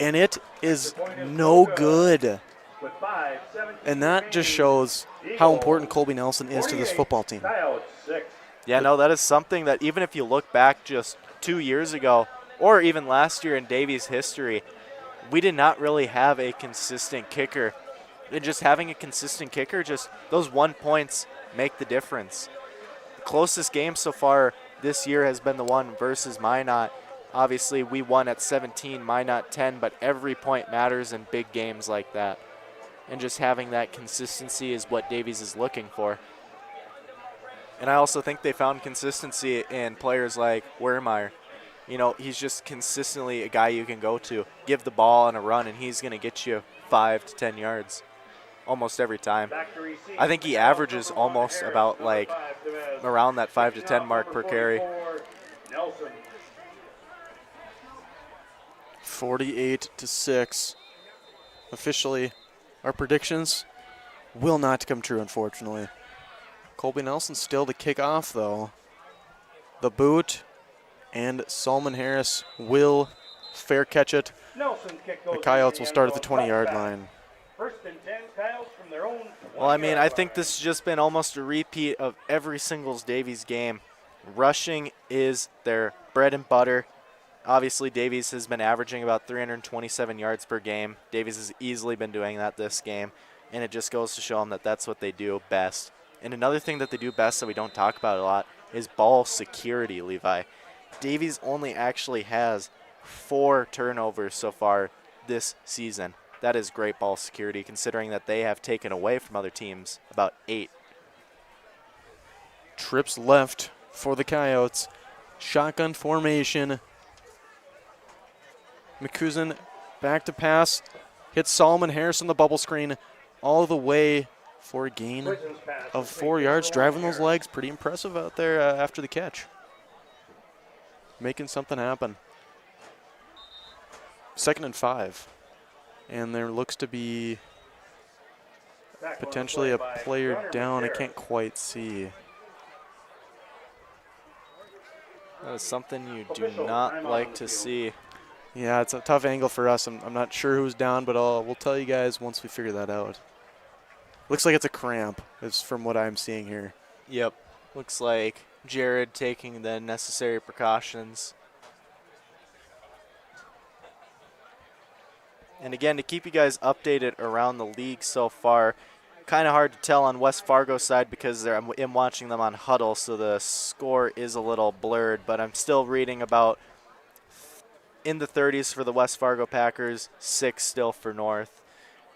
and it is no good. With 5:17 And that just shows how important Colby Nelson is to this football team. Coyotes 6. Yeah, no, that is something that even if you look back just 2 years ago, or even last year in Davies history, we did not really have a consistent kicker. And just having a consistent kicker, just those 1 points make the difference. The closest game so far this year has been the one versus Minot. Obviously, we won at 17, Minot 10, but every point matters in big games like that. And just having that consistency is what Davies is looking for. And I also think they found consistency in players like Warmeyer. You know, he's just consistently a guy you can go to. Give the ball and a run, and he's going to get you 5 to 10 yards almost every time. I think he averages almost about like around that 5 to 10 mark per carry. 48-6. Officially, our predictions will not come true, unfortunately. Colby Nelson still to kick off, though. The boot, and Solomon Harris will fair catch it. The Coyotes will start at the 20-yard line. First and 10, Coyotes from their own. Well, I mean, I think this has just been almost a repeat of every single Davies game. Rushing is their bread and butter. Obviously, Davies has been averaging about 327 yards per game. Davies has easily been doing that this game, and it just goes to show them that that's what they do best. And another thing that they do best that we don't talk about a lot is ball security, Levi. Davies only actually has 4 turnovers so far this season. That is great ball security, considering that they have taken away from other teams about 8. Trips left for the Coyotes. Shotgun formation. McCusen back to pass. Hits Solomon Harris on the bubble screen all the way for a gain of 4 yards. Driving those legs, pretty impressive out there after the catch. Making something happen. 2nd and 5. And there looks to be potentially a player down. I can't quite see. That is something you do not like to see. Yeah, it's a tough angle for us. I'm not sure who's down, but we'll tell you guys once we figure that out. Looks like it's a cramp, is from what I'm seeing here. Yep. Looks like Jared taking the necessary precautions. And again, to keep you guys updated around the league so far, kind of hard to tell on West Fargo side because I'm watching them on Huddle, so the score is a little blurred, but I'm still reading about in the 30s for the West Fargo Packers, 6 still for North.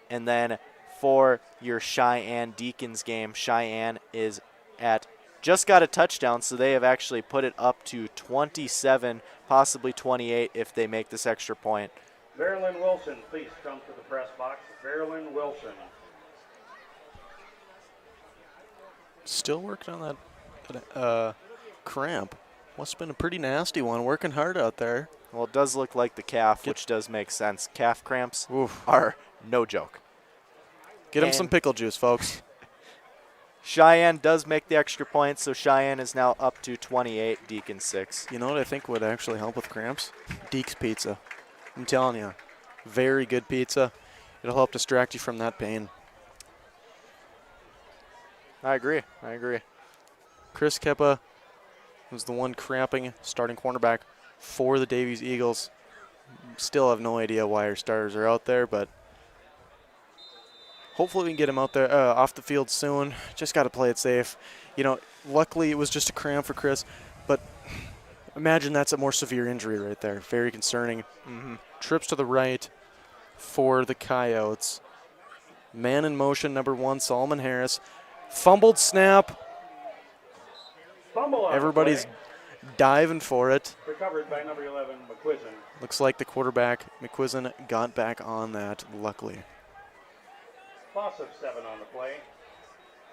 And then for your Cheyenne Deacons game, Cheyenne is at just got a touchdown, so they have actually put it up to 27, possibly 28 if they make this extra point. Marilyn Wilson, please come to the press box. Marilyn Wilson. Still working on that cramp. Must have been a pretty nasty one. Working hard out there. Well, it does look like the calf, which does make sense. Calf cramps are no joke. Get him some pickle juice, folks. Cheyenne does make the extra point, so Cheyenne is now up to 28, Deacon 6. You know what I think would actually help with cramps? Deek's pizza. I'm telling you, very good pizza. It'll help distract you from that pain. I agree. Chris Keppa was the one cramping, starting cornerback for the Davies Eagles. Still have no idea why our starters are out there, but hopefully we can get him out there off the field soon. Just got to play it safe. You know, luckily it was just a cramp for Chris, but imagine that's a more severe injury right there. Very concerning. Trips to the right for the Coyotes. Man in motion, number 1, Solomon Harris. Fumbled snap. Everybody's diving for it. Recovered by number 11, McQuizin. Looks like the quarterback, McQuizin, got back on that, luckily. Loss of 7 on the play.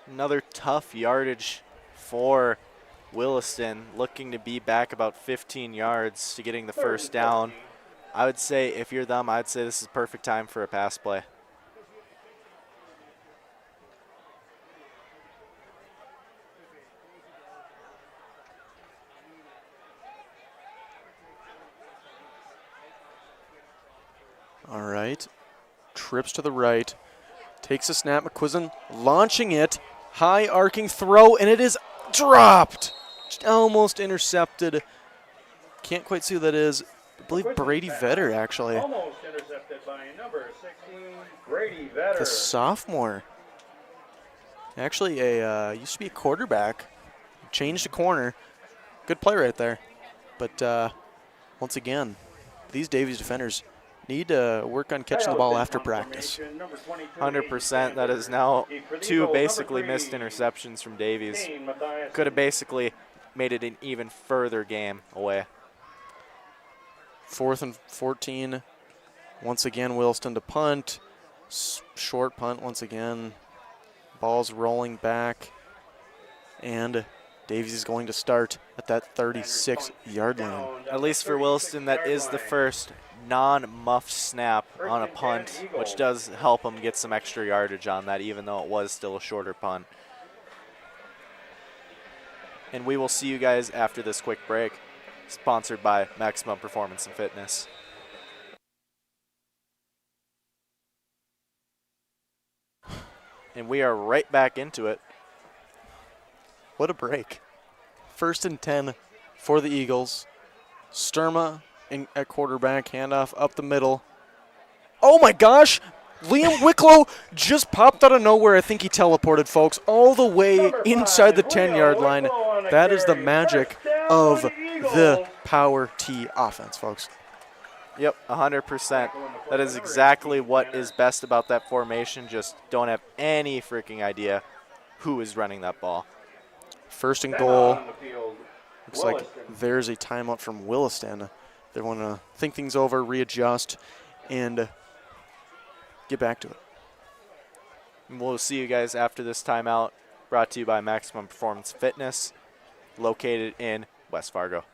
Another tough yardage for Williston, looking to be back about 15 yards to getting the first down. I would say if you're them, I'd say this is perfect time for a pass play. All right. Trips to the right. Takes a snap. McQuizin launching it. High arcing throw, and it is dropped. Just almost intercepted. Can't quite see who that is. I believe Brady Vetter, actually. Almost intercepted by number 16, Brady Vetter. The sophomore. Actually, used to be a quarterback. Changed to corner. Good play right there. But once again, these Davies defenders need to work on catching the ball after practice. 100%. That is now 2 basically missed interceptions from Davies. Could have basically made it an even further game away. 4th and 14. Once again, Williston to punt. Short punt once again. Ball's rolling back. And Davies is going to start at that 36-yard line. At least for Williston, that is the first non-muffed snap on a punt, which does help them get some extra yardage on that, even though it was still a shorter punt. And we will see you guys after this quick break, sponsored by Maximum Performance and Fitness. And we are right back into it. What a break. 1st and 10 for the Eagles. Sturma at quarterback, handoff up the middle. Oh my gosh! Liam Wicklow just popped out of nowhere. I think he teleported, folks, all the way inside the 10-yard line. That is the magic of the Power T offense, folks. Yep, 100%. That is exactly what is best about that formation. Just don't have any freaking idea who is running that ball. 1st and goal. Looks like there's a timeout from Williston. They want to think things over, readjust, and get back to it. And we'll see you guys after this timeout, brought to you by Maximum Performance Fitness, located in West Fargo.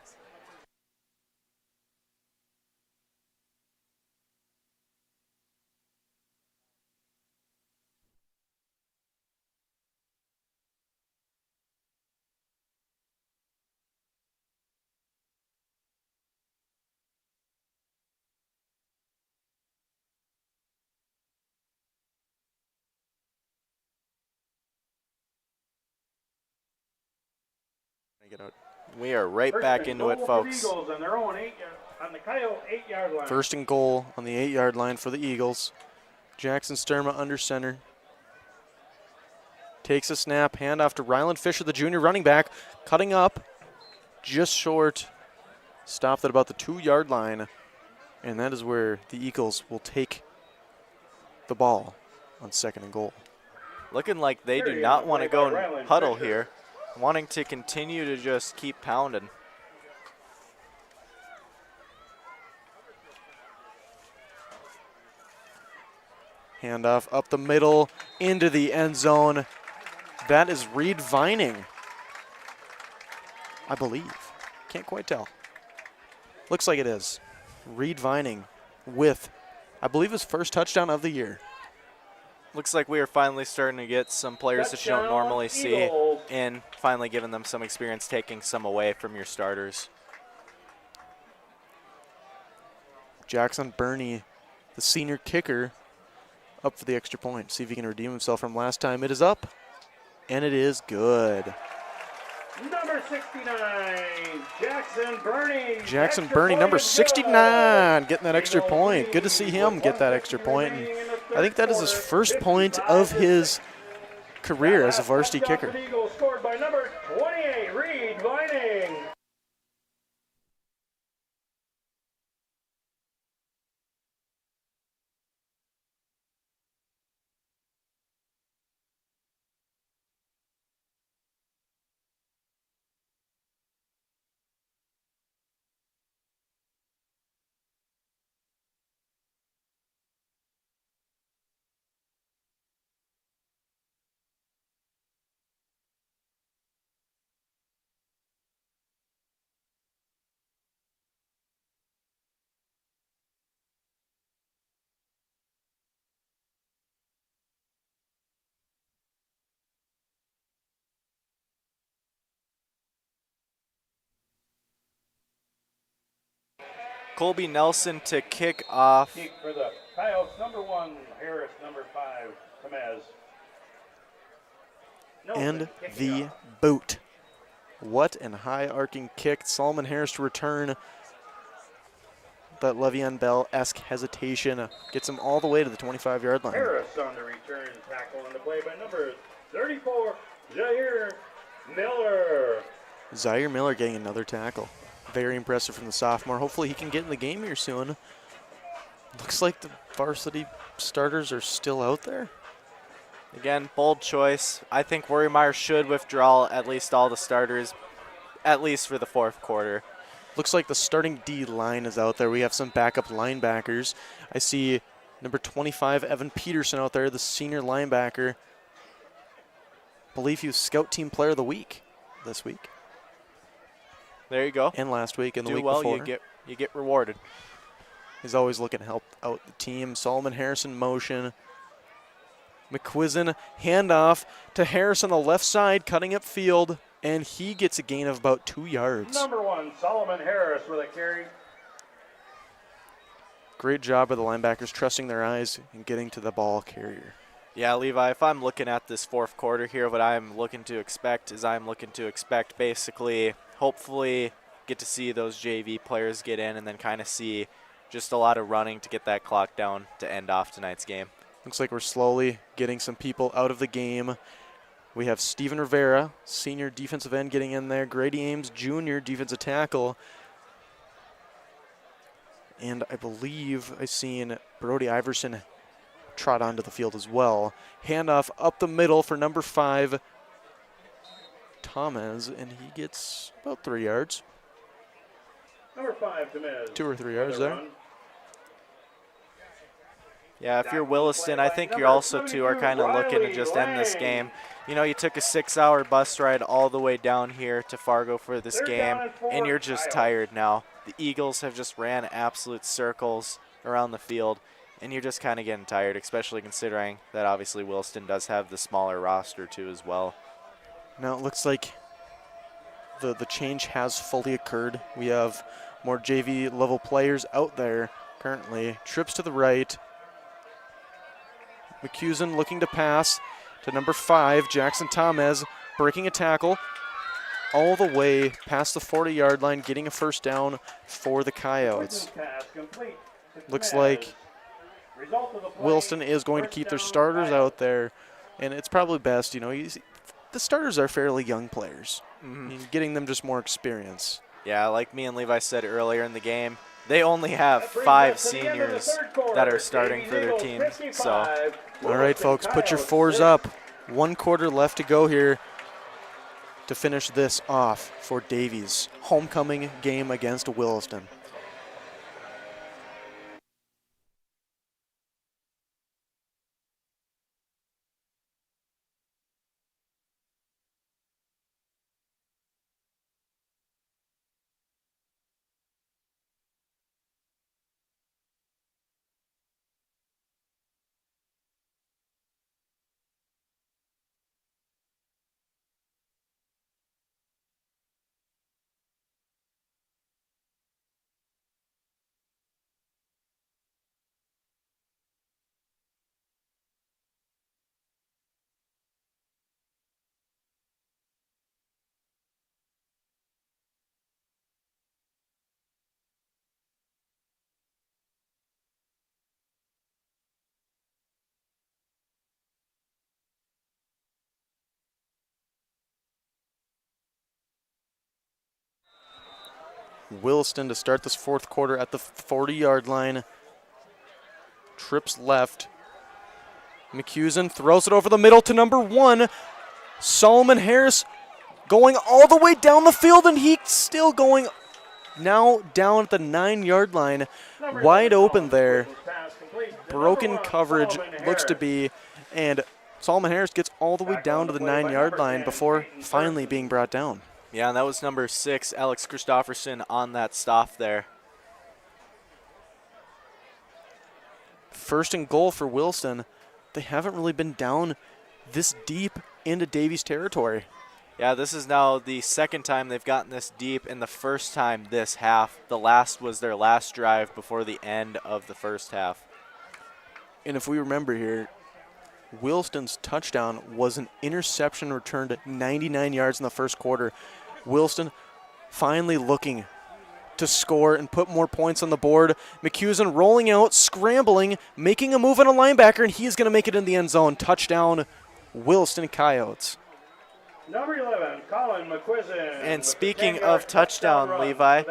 We are right back into it, folks. 1st and goal on the 8-yard line for the Eagles. Jackson Sturma under center. Takes a snap, handoff to Ryland Fisher, the junior running back, cutting up just short. Stopped at about the 2-yard line. And that is where the Eagles will take the ball on 2nd and goal. Looking like they do not want to go and huddle here. Wanting to continue to just keep pounding. Handoff up the middle into the end zone. That is Reed Vining, I believe. Can't quite tell. Looks like it is. Reed Vining with, I believe, his first touchdown of the year. Looks like we are finally starting to get some players that you don't normally see and finally giving them some experience, taking some away from your starters. Jackson Burney, the senior kicker, up for the extra point. See if he can redeem himself from last time. It is up, and it is good. Number 69, Jackson Burney. Jackson Burney, number 69, getting that extra point. Good to see him get that extra point. And I think that is his first point of his career as a varsity kicker. Eagles scored by number 28, Reed Vining. Colby Nelson to kick off. Deek for the Coyotes, number 1, Harris, number 5, Tamez. And the boot. What an high arcing kick. Solomon Harris to return. That Le'Veon Bell-esque hesitation gets him all the way to the 25-yard line. Harris on the return tackle on the play by number 34, Jair Miller. Zaire Miller getting another tackle. Very impressive from the sophomore. Hopefully he can get in the game here soon. Looks like the varsity starters are still out there. Again, bold choice. I think Worrymire should withdraw at least all the starters, at least for the fourth quarter. Looks like the starting D line is out there. We have some backup linebackers. I see number 25, Evan Peterson out there, the senior linebacker. I believe he was Scout Team Player of the Week this week. There you go. And last week and the Do week well, before. you get rewarded. He's always looking to help out the team. Solomon Harrison motion. McQuizzen handoff to Harris on the left side, cutting up field, and he gets a gain of about 2 yards. Number 1, Solomon Harris with a carry. Great job by the linebackers trusting their eyes and getting to the ball carrier. Yeah, Levi, if I'm looking at this fourth quarter here, what I'm looking to expect is basically, hopefully, get to see those JV players get in and then kind of see just a lot of running to get that clock down to end off tonight's game. Looks like we're slowly getting some people out of the game. We have Steven Rivera, senior defensive end, getting in there. Grady Ames, junior defensive tackle. And I believe I've seen Brody Iverson trot onto the field as well. Handoff up the middle for number 5, Thomas, and he gets about 3 yards. Number 5, Tamez. 2 or 3 yards there. Yeah, if you're Williston, I think you're also too are kind of looking to just end this game. You know, you took a 6-hour bus ride all the way down here to Fargo for this game, and you're just tired now. The Eagles have just ran absolute circles around the field, and you're just kind of getting tired, especially considering that obviously Williston does have the smaller roster too as well. Now it looks like the change has fully occurred. We have more JV level players out there currently. Trips to the right. McCusin looking to pass to number 5, Jackson Thomas, breaking a tackle all the way past the 40-yard line, getting a first down for the Coyotes. Looks like Williston is going to keep their starters out there, and it's probably best, you know, the starters are fairly young players. Getting them just more experience. Yeah, like me and Levi said earlier in the game, they only have 5 seniors that are starting for their teams. So, all right, folks, put your 4s up. 1 quarter left to go here to finish this off for Davies' homecoming game against Williston. Williston to start this fourth quarter at the 40-yard line. Trips left. McCusin throws it over the middle to number 1. Solomon Harris going all the way down the field, and he's still going now down at the 9-yard line. Wide open there. Broken coverage looks to be, and Solomon Harris gets all the way down to the 9-yard line before finally being brought down. Yeah, and that was number 6, Alex Christofferson, on that stop there. First and goal for Williston. They haven't really been down this deep into Davies territory. Yeah, this is now the second time they've gotten this deep, and the first time this half. The last was their last drive before the end of the first half. And if we remember here, Williston's touchdown was an interception returned 99 yards in the first quarter. Williston finally looking to score and put more points on the board. McCusin rolling out, scrambling, making a move on a linebacker, and he's going to make it in the end zone. Touchdown, Williston Coyotes. Number 11, Colin McQuiston. And speaking of touchdown, Levi,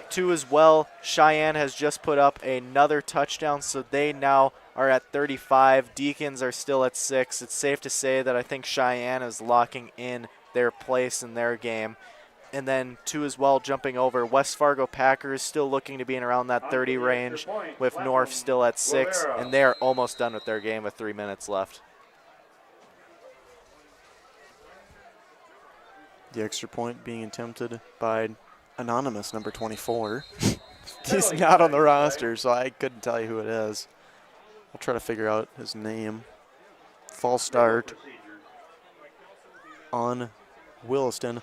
2 as well. Cheyenne has just put up another touchdown, so they now are at 35. Deacons are still at 6. It's safe to say that I think Cheyenne is locking in their place in their game. And then 2 as well, jumping over. West Fargo Packers still looking to be in around that 30 range, with North still at 6, and they are almost done with their game with 3 minutes left. The extra point being attempted by Anonymous, number 24. He's not on the roster, so I couldn't tell you who it is. I'll try to figure out his name. False start on Williston.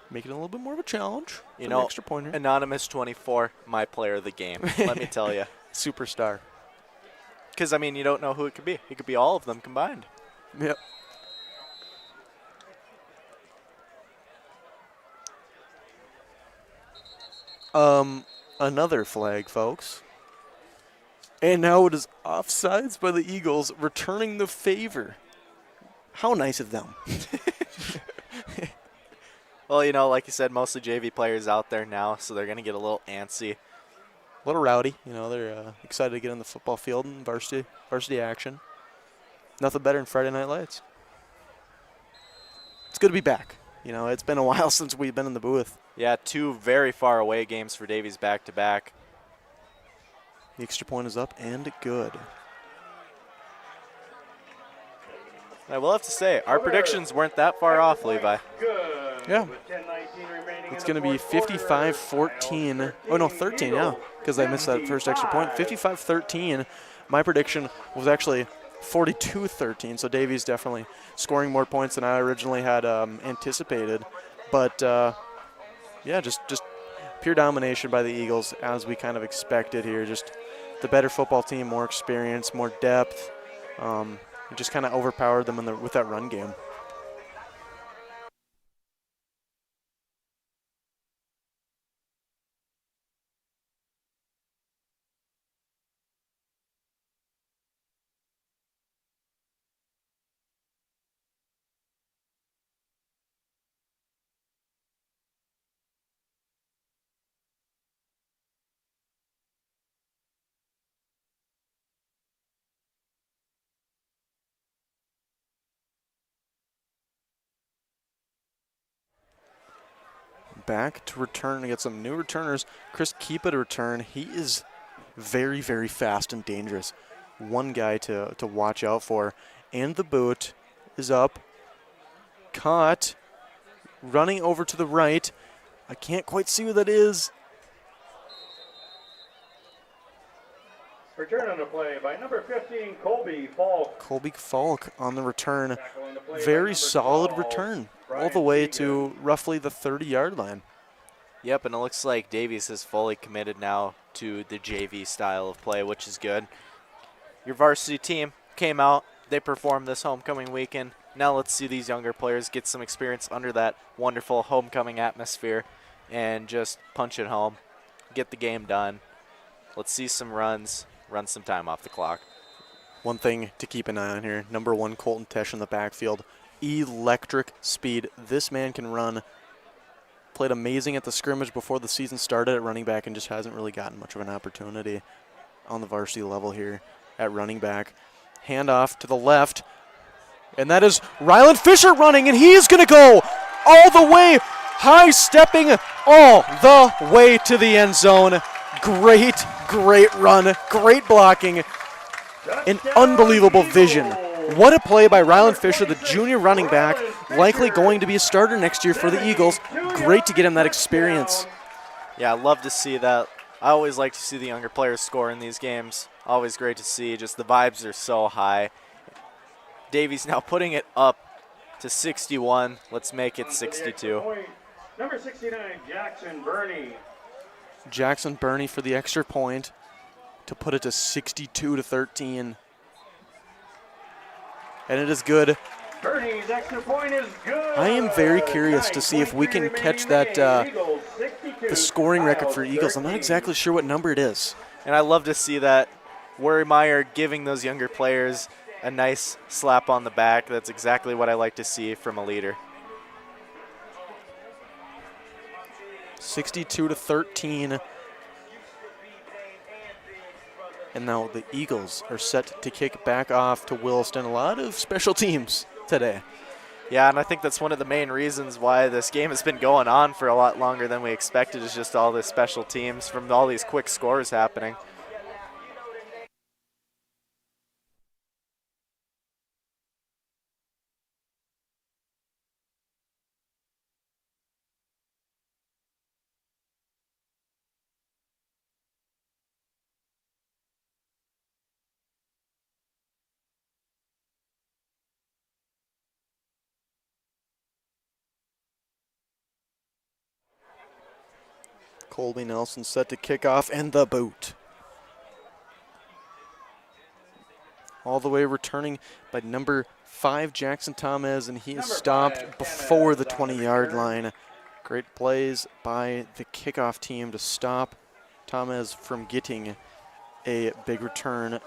Make it a little bit more of a challenge. You know, extra pointer. Anonymous 24, my player of the game, let me tell you. Superstar. Because, I mean, you don't know who it could be. It could be all of them combined. Yep. Another flag, folks. And now it is offsides by the Eagles, returning the favor. How nice of them. Well, you know, like you said, mostly JV players out there now, so they're going to get a little antsy. A little rowdy. You know, they're excited to get on the football field and varsity action. Nothing better than Friday Night Lights. It's good to be back. You know, it's been a while since we've been in the booth. Yeah, 2 very far away games for Davies back-to-back. The extra point is up and good. I will have to say, our predictions weren't that far off, Levi. Yeah. It's going to be 55-14. Oh, no, 13, yeah, because I missed that first extra point. 55-13. My prediction was actually 42-13, so Davies definitely scoring more points than I originally had anticipated. But, yeah, just pure domination by the Eagles, as we kind of expected here. Just the better football team, more experience, more depth. Just kind of overpowered them with that run game. Back to return to get some new returners. Chris Keepa to return. He is very, very fast and dangerous. One guy to watch out for. And the boot is up. Caught. Running over to the right. I can't quite see who that is. Return on the play by number 15, Colby Falk. Colby Falk on the return. Very solid return. All the way to roughly the 30-yard line. Yep, and it looks like Davies is fully committed now to the JV style of play, which is good. Your varsity team came out. They performed this homecoming weekend. Now let's see these younger players get some experience under that wonderful homecoming atmosphere and just punch it home, get the game done. Let's see some runs, run some time off the clock. One thing to keep an eye on here, number 1, Colton Tesh in the backfield. Electric speed. This man can run played amazing at the scrimmage before the season started at running back and just hasn't really gotten much of an opportunity on the varsity level here at running back. Handoff to the left, and that is Ryland Fisher running, and he's going to go all the way, high-stepping all the way to the end zone. Great, great run, great blocking, and unbelievable vision. What a play by Ryland Fisher, the junior running back, likely going to be a starter next year for the Eagles. Great to get him that experience. Yeah, I love to see that. I always like to see the younger players score in these games. Always great to see. Just the vibes are so high. Davies now putting it up to 61. Let's make it 62. Number 69, Jackson Burney. Jackson Burney for the extra point to put it to 62-13. And it is good. Burney's extra point is good. I am very curious to see if we can catch that the scoring record for Eagles. I'm not exactly sure what number it is. And I love to see that Worremeyer giving those younger players a nice slap on the back. That's exactly what I like to see from a leader. 62-13. And now the Eagles are set to kick back off to Williston. A lot of special teams today. Yeah, and I think that's one of the main reasons why this game has been going on for a lot longer than we expected, is just all the special teams from all these quick scores happening. Colby Nelson set to kick off, and the boot. All the way returning by number 5, Jackson Thomas, and he is stopped before the 20-yard line. Great plays by the kickoff team to stop Thomas from getting a big return.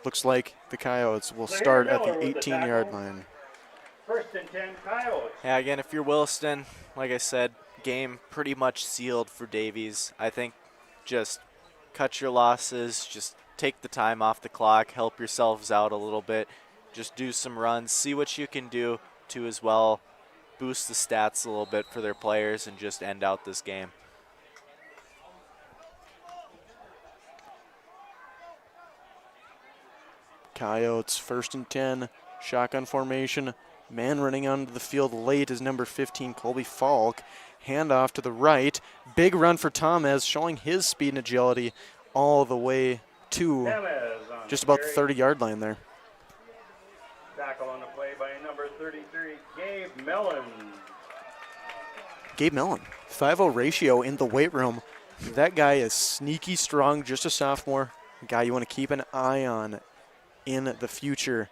Looks like the Coyotes will start at the 18-yard line. First and 10, Coyotes. Yeah, again, if you're Williston, like I said, game pretty much sealed for Davies. I think just cut your losses, just take the time off the clock, help yourselves out a little bit, just do some runs, see what you can do to as well boost the stats a little bit for their players and just end out this game. Coyotes first and 10, shotgun formation. Man running onto the field late is number 15, Colby Falk. Handoff to the right. Big run for Thomas, showing his speed and agility all the way to just about the 30-yard line there. Tackle on the play by number 33, Gabe Mellon. Gabe Mellon, 5-0 ratio in the weight room. That guy is sneaky strong, just a sophomore. A guy you want to keep an eye on in the future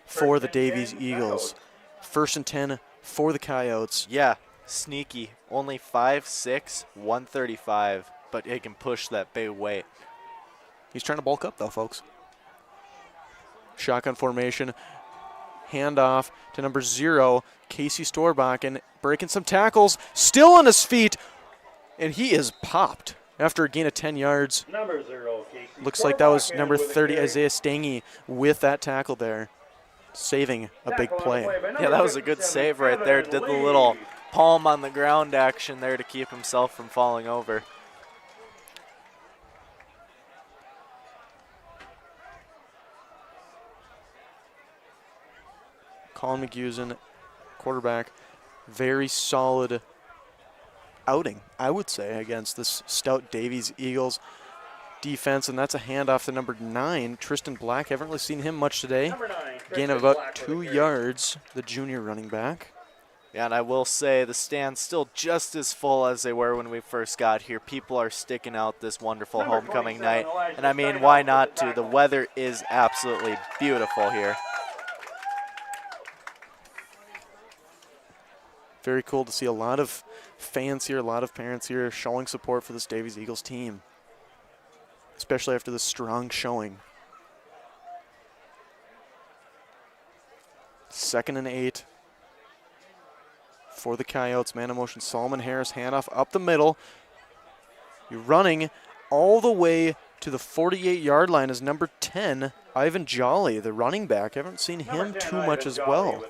for the Davies Eagles. First and 10 for the Coyotes. Yeah, sneaky. Only 5'6", 135, but he can push that big weight. He's trying to bulk up, though, folks. Shotgun formation. Handoff to number 0, Casey Storbakken, breaking some tackles. Still on his feet, and he is popped after a gain of 10 yards. Number 0, Casey. Looks like that was number 30, Isaiah Stange, with that tackle there, saving a big play. Yeah, that was a good save right there. Did the little palm on the ground action there to keep himself from falling over. Colin McGusen, quarterback, very solid outing, I would say, against this stout Davies Eagles defense, and that's a handoff to number 9, Tristan Black. Haven't really seen him much today. Gain of about 2 yards, the junior running back. Yeah, and I will say the stand's still just as full as they were when we first got here. People are sticking out this wonderful homecoming night, and I mean, why not to? The weather is absolutely beautiful here. Very cool to see a lot of fans here, a lot of parents here showing support for this Davies Eagles team, especially after this strong showing. 2nd and 8 for the Coyotes. Man in motion, Solomon Harris, handoff up the middle. You're running all the way to the 48-yard line is number 10, Ivan Jolly, the running back. I haven't seen him too much as well.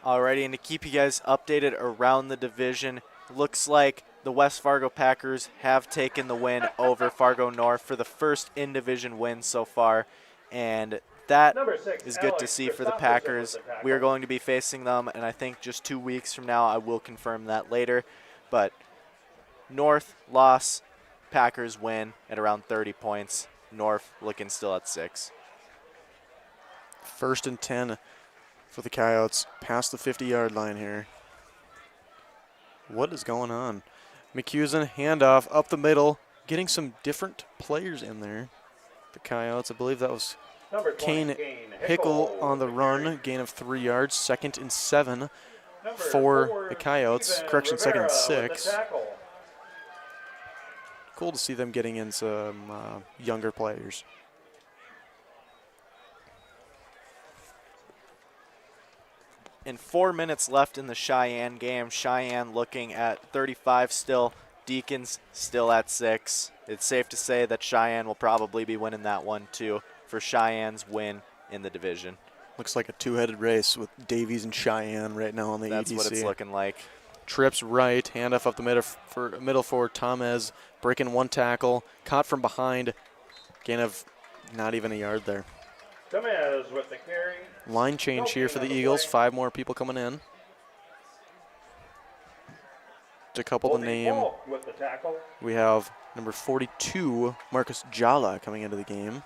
Alrighty, and to keep you guys updated around the division, looks like the West Fargo Packers have taken the win over Fargo North for the first in-division win so far, and that is good to see for the Packers. We are going to be facing them, and I think just 2 weeks from now, I will confirm that later. But North loss, Packers win at around 30 points. North looking still at 6. 1st and 10 for the Coyotes, past the 50-yard line here. What is going on? McCusin, handoff up the middle, getting some different players in there. The Coyotes, I believe that was Kane Hickle on the run, gain of 3 yards, 2nd and 7 for the Coyotes. Correction, 2nd and 6. Cool to see them getting in some younger players. And 4 minutes left in the Cheyenne game. Cheyenne looking at 35 still. Deacons still at 6. It's safe to say that Cheyenne will probably be winning that one too for Cheyenne's win in the division. Looks like a two-headed race with Davies and Cheyenne right now on the That's EDC. what it's looking like. Trips right, handoff up the middle for Tamez, breaking 1 tackle, caught from behind, gain of not even a yard there. Tamez with the carry. Line change here for the Eagles, 5 more people coming in. To couple the name, with the tackle. we have number 42, Marcus Jala, coming into the game.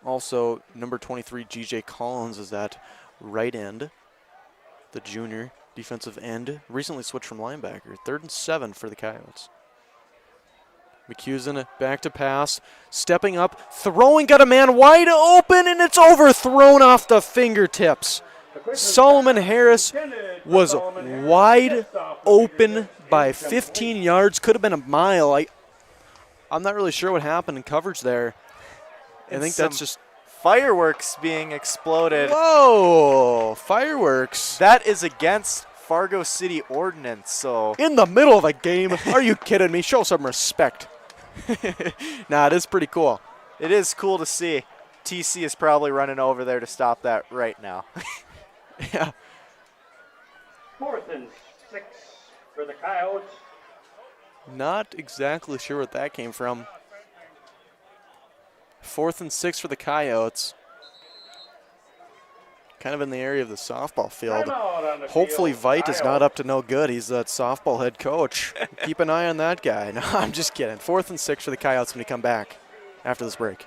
Also, number 23, G.J. Collins is at right end. The junior defensive end, recently switched from linebacker. 3rd and 7 for the Coyotes. McCusin back to pass, stepping up, throwing, got a man wide open, and it's overthrown off the fingertips. Solomon Harris was wide open by 15 yards, could have been a mile. I'm not really sure what happened in coverage there. I think that's just fireworks being exploded. Whoa, fireworks. That is against Fargo City ordinance, so. In the middle of the game? Are you kidding me? Show some respect. Nah, it is pretty cool. It is cool to see. TC is probably running over there to stop that right now. Yeah. 4th and 6 for the Coyotes. Not exactly sure what that came from. 4th and 6 for the Coyotes. Kind of in the area of the softball field. Hopefully Veit is not up to no good. He's that softball head coach. Keep an eye on that guy. No, I'm just kidding. 4th and 6 for the Coyotes when we come back after this break.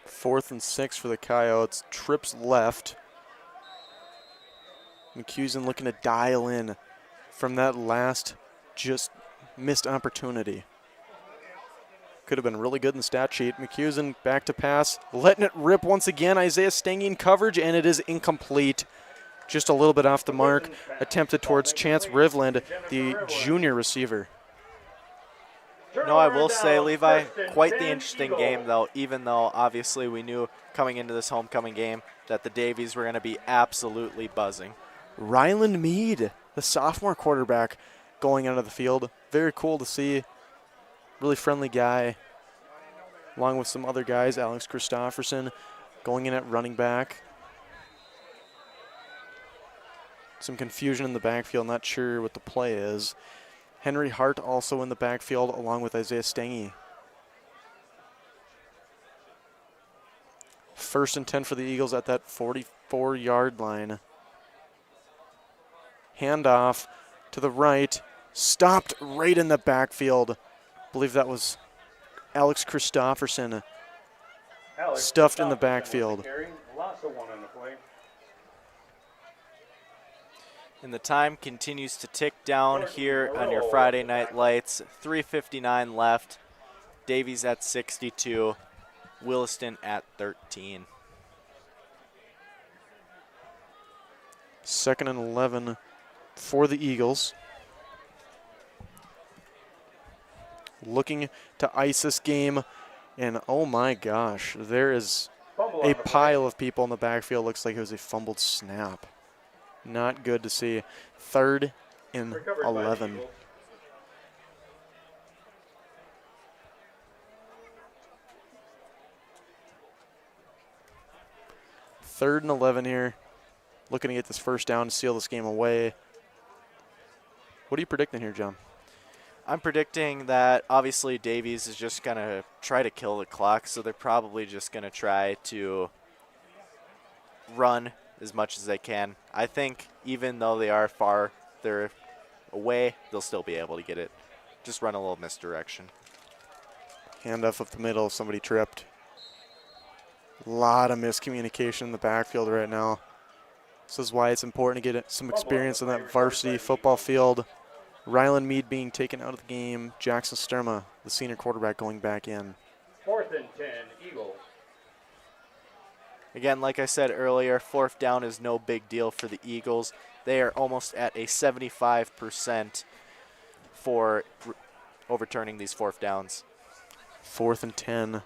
Fourth and 6 for the Coyotes. Trips left. McCusin looking to dial in from that last just missed opportunity. Could have been really good in the stat sheet. McCusin back to pass, letting it rip once again. Isaiah Stengy coverage, and it is incomplete. Just a little bit off the mark. Attempted towards Chance Rivland, the junior receiver. No, I will say, Levi, quite the interesting game, though, even though obviously we knew coming into this homecoming game that the Davies were going to be absolutely buzzing. Ryland Mead, the sophomore quarterback, going out of the field. Very cool to see. Really friendly guy, along with some other guys. Alex Christofferson going in at running back. some confusion in the backfield, not sure what the play is. Henry Hart also in the backfield along with Isaiah Stange. 1st and 10 for the Eagles at that 44-yard line. Handoff to the right, stopped right in the backfield. I believe that was Alex Christofferson stuffed in the backfield. And the time continues to tick down here on your Friday Night Lights. 3:59 left. Davies at 62. Williston at 13. 2nd and 11 for the Eagles. Looking to ice this game. And oh my gosh, there is a pile of people in the backfield. Looks like it was a fumbled snap. Not good to see. 3rd and 11. Third and 11 here. Looking to get this first down to seal this game away. What are you predicting here, John? I'm predicting that obviously Davies is just going to try to kill the clock, so they're probably just going to try to run as much as they can. I think even though they are farther away, they'll still be able to get it. Just run a little misdirection. Handoff up the middle, somebody tripped. A lot of miscommunication in the backfield right now. This is why it's important to get some experience on that varsity football field. Rylan Mead being taken out of the game. Jackson Sturma, the senior quarterback, going back in. 4th and 10, Eagles. Again, like I said earlier, 4th down is no big deal for the Eagles. They are almost at a 75% for overturning these 4th downs. 4th and 10.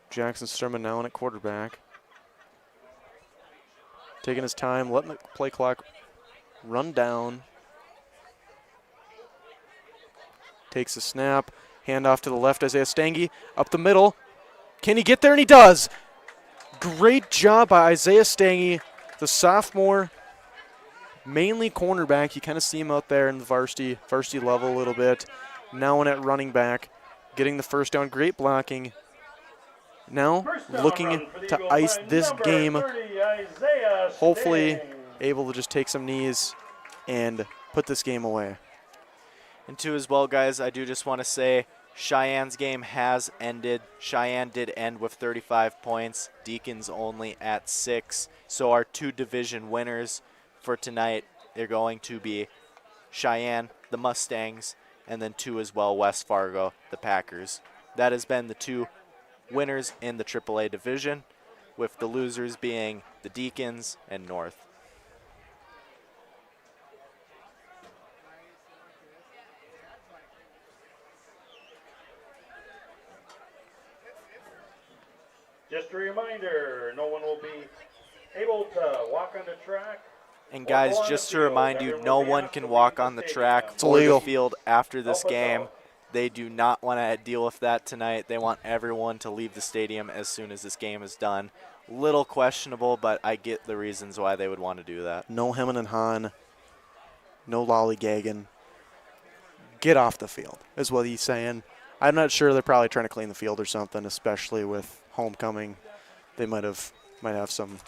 Jackson Sturman now in at quarterback. Taking his time, letting the play clock run down. Takes a snap. Handoff to the left, Isaiah Stange. Up the middle. Can he get there? And he does. Great job by Isaiah Stange, the sophomore, mainly cornerback. You kind of see him out there in the varsity level a little bit. Now in at running back, getting the first down. Great blocking. Now looking to ice this game. Hopefully able to just take some knees and put this game away. And too as well, guys, I do just want to say Cheyenne's game has ended. Cheyenne did end with 35 points. Deacon's only at 6. So our 2 division winners for tonight, they're going to be Cheyenne, the Mustangs, and then 2 as well, West Fargo, the Packers. That has been the 2 winners in the AAA division, with the losers being the Deacons and North. Just a reminder, no one will be able to walk on the track. And guys, just to remind you, no one can walk on the track or the field after this game. They do not want to deal with that tonight. They want everyone to leave the stadium as soon as this game is done. Little questionable, but I get the reasons why they would want to do that. No hemming and hawing. No lollygagging. Get off the field is what he's saying. I'm not sure. They're probably trying to clean the field or something, especially with homecoming. They might have some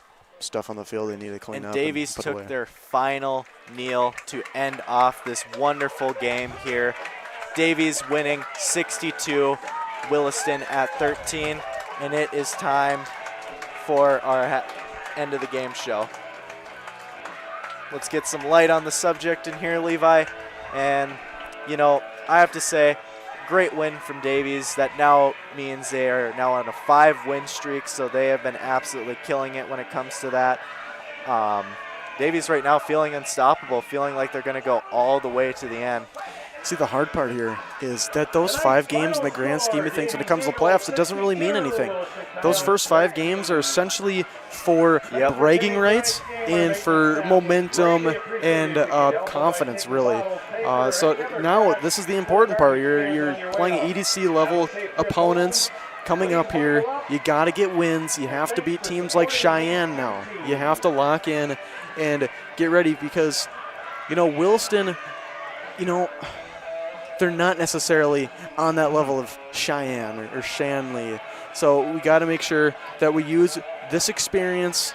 stuff on the field they need to clean up. And Davies put took away. their final kneel to end off this wonderful game here. Davies winning 62, Williston at 13, and it is time for our end of the game show. Let's get some light on the subject in here, Levi. And, you know, I have to say, great win from Davies. That now means they are now on a 5-win streak, so they have been absolutely killing it when it comes to that. Davies right now feeling unstoppable, feeling like they're going to go all the way to the end. See, the hard part here is that those 5 games in the grand scheme of things, when it comes to the playoffs, it doesn't really mean anything. Those first 5 games are essentially for bragging rights and for momentum and confidence, really. So now this is the important part. You're playing EDC level opponents, coming up here, you got to get wins. You have to beat teams like Cheyenne now. You have to lock in and get ready because, Williston, they're not necessarily on that level of Cheyenne or Shanley. So we got to make sure that we use this experience,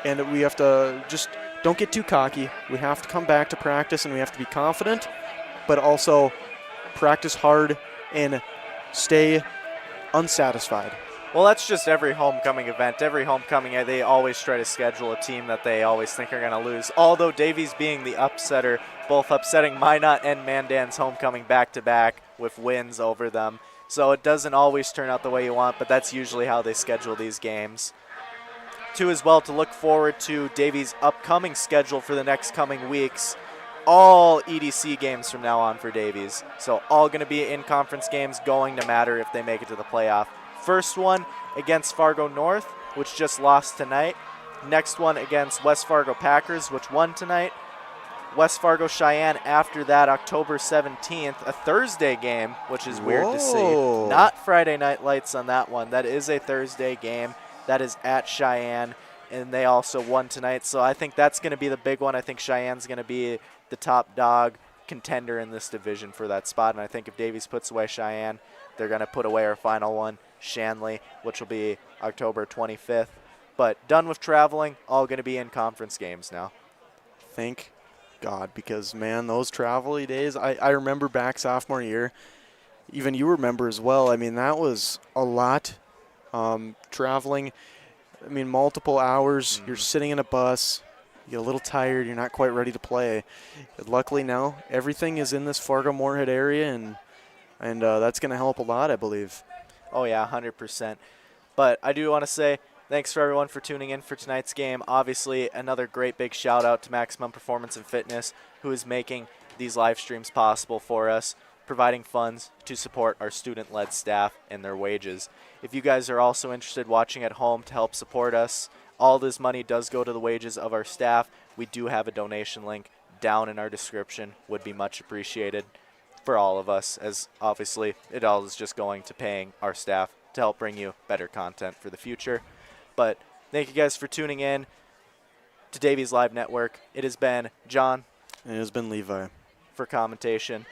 and we have to just don't get too cocky. We have to come back to practice, and we have to be confident, but also practice hard and stay unsatisfied. Well, that's just every homecoming event. Every homecoming, they always try to schedule a team that they always think are going to lose. Although Davies being the upsetter, both upsetting Minot and Mandan's homecoming back-to-back with wins over them. So it doesn't always turn out the way you want, but that's usually how they schedule these games. Too, as well, to look forward to Davies' upcoming schedule for the next coming weeks. All EDC games from now on for Davies. So all going to be in-conference games, going to matter if they make it to the playoff. First one against Fargo North, which just lost tonight. Next one against West Fargo Packers, which won tonight. West Fargo Cheyenne after that, October 17th, a Thursday game, which is weird to see. Not Friday night lights on that one. That is a Thursday game. That is at Cheyenne, and they also won tonight. So I think that's going to be the big one. I think Cheyenne's going to be the top dog contender in this division for that spot. And I think if Davies puts away Cheyenne, they're going to put away our final one, Shanley, which will be October 25th. But done with traveling, all going to be in conference games now. Thank God, because, man, those travel-y days, I remember back sophomore year, even you remember as well. I mean, that was a lot. Traveling, I mean, multiple hours. You're sitting in a bus. You get a little tired. You're not quite ready to play. But luckily now, everything is in this Fargo-Moorhead area, and that's going to help a lot, I believe. Oh, yeah, 100%. But I do want to say thanks for everyone for tuning in for tonight's game. Obviously, another great big shout-out to Maximum Performance and Fitness, who is making these live streams possible for us, providing funds to support our student-led staff and their wages. If you guys are also interested watching at home to help support us, all this money does go to the wages of our staff. We do have a donation link down in our description. Would be much appreciated for all of us, as obviously it all is just going to paying our staff to help bring you better content for the future. But thank you guys for tuning in to Davies Live Network. It has been John. And it has been Levi. For commentation.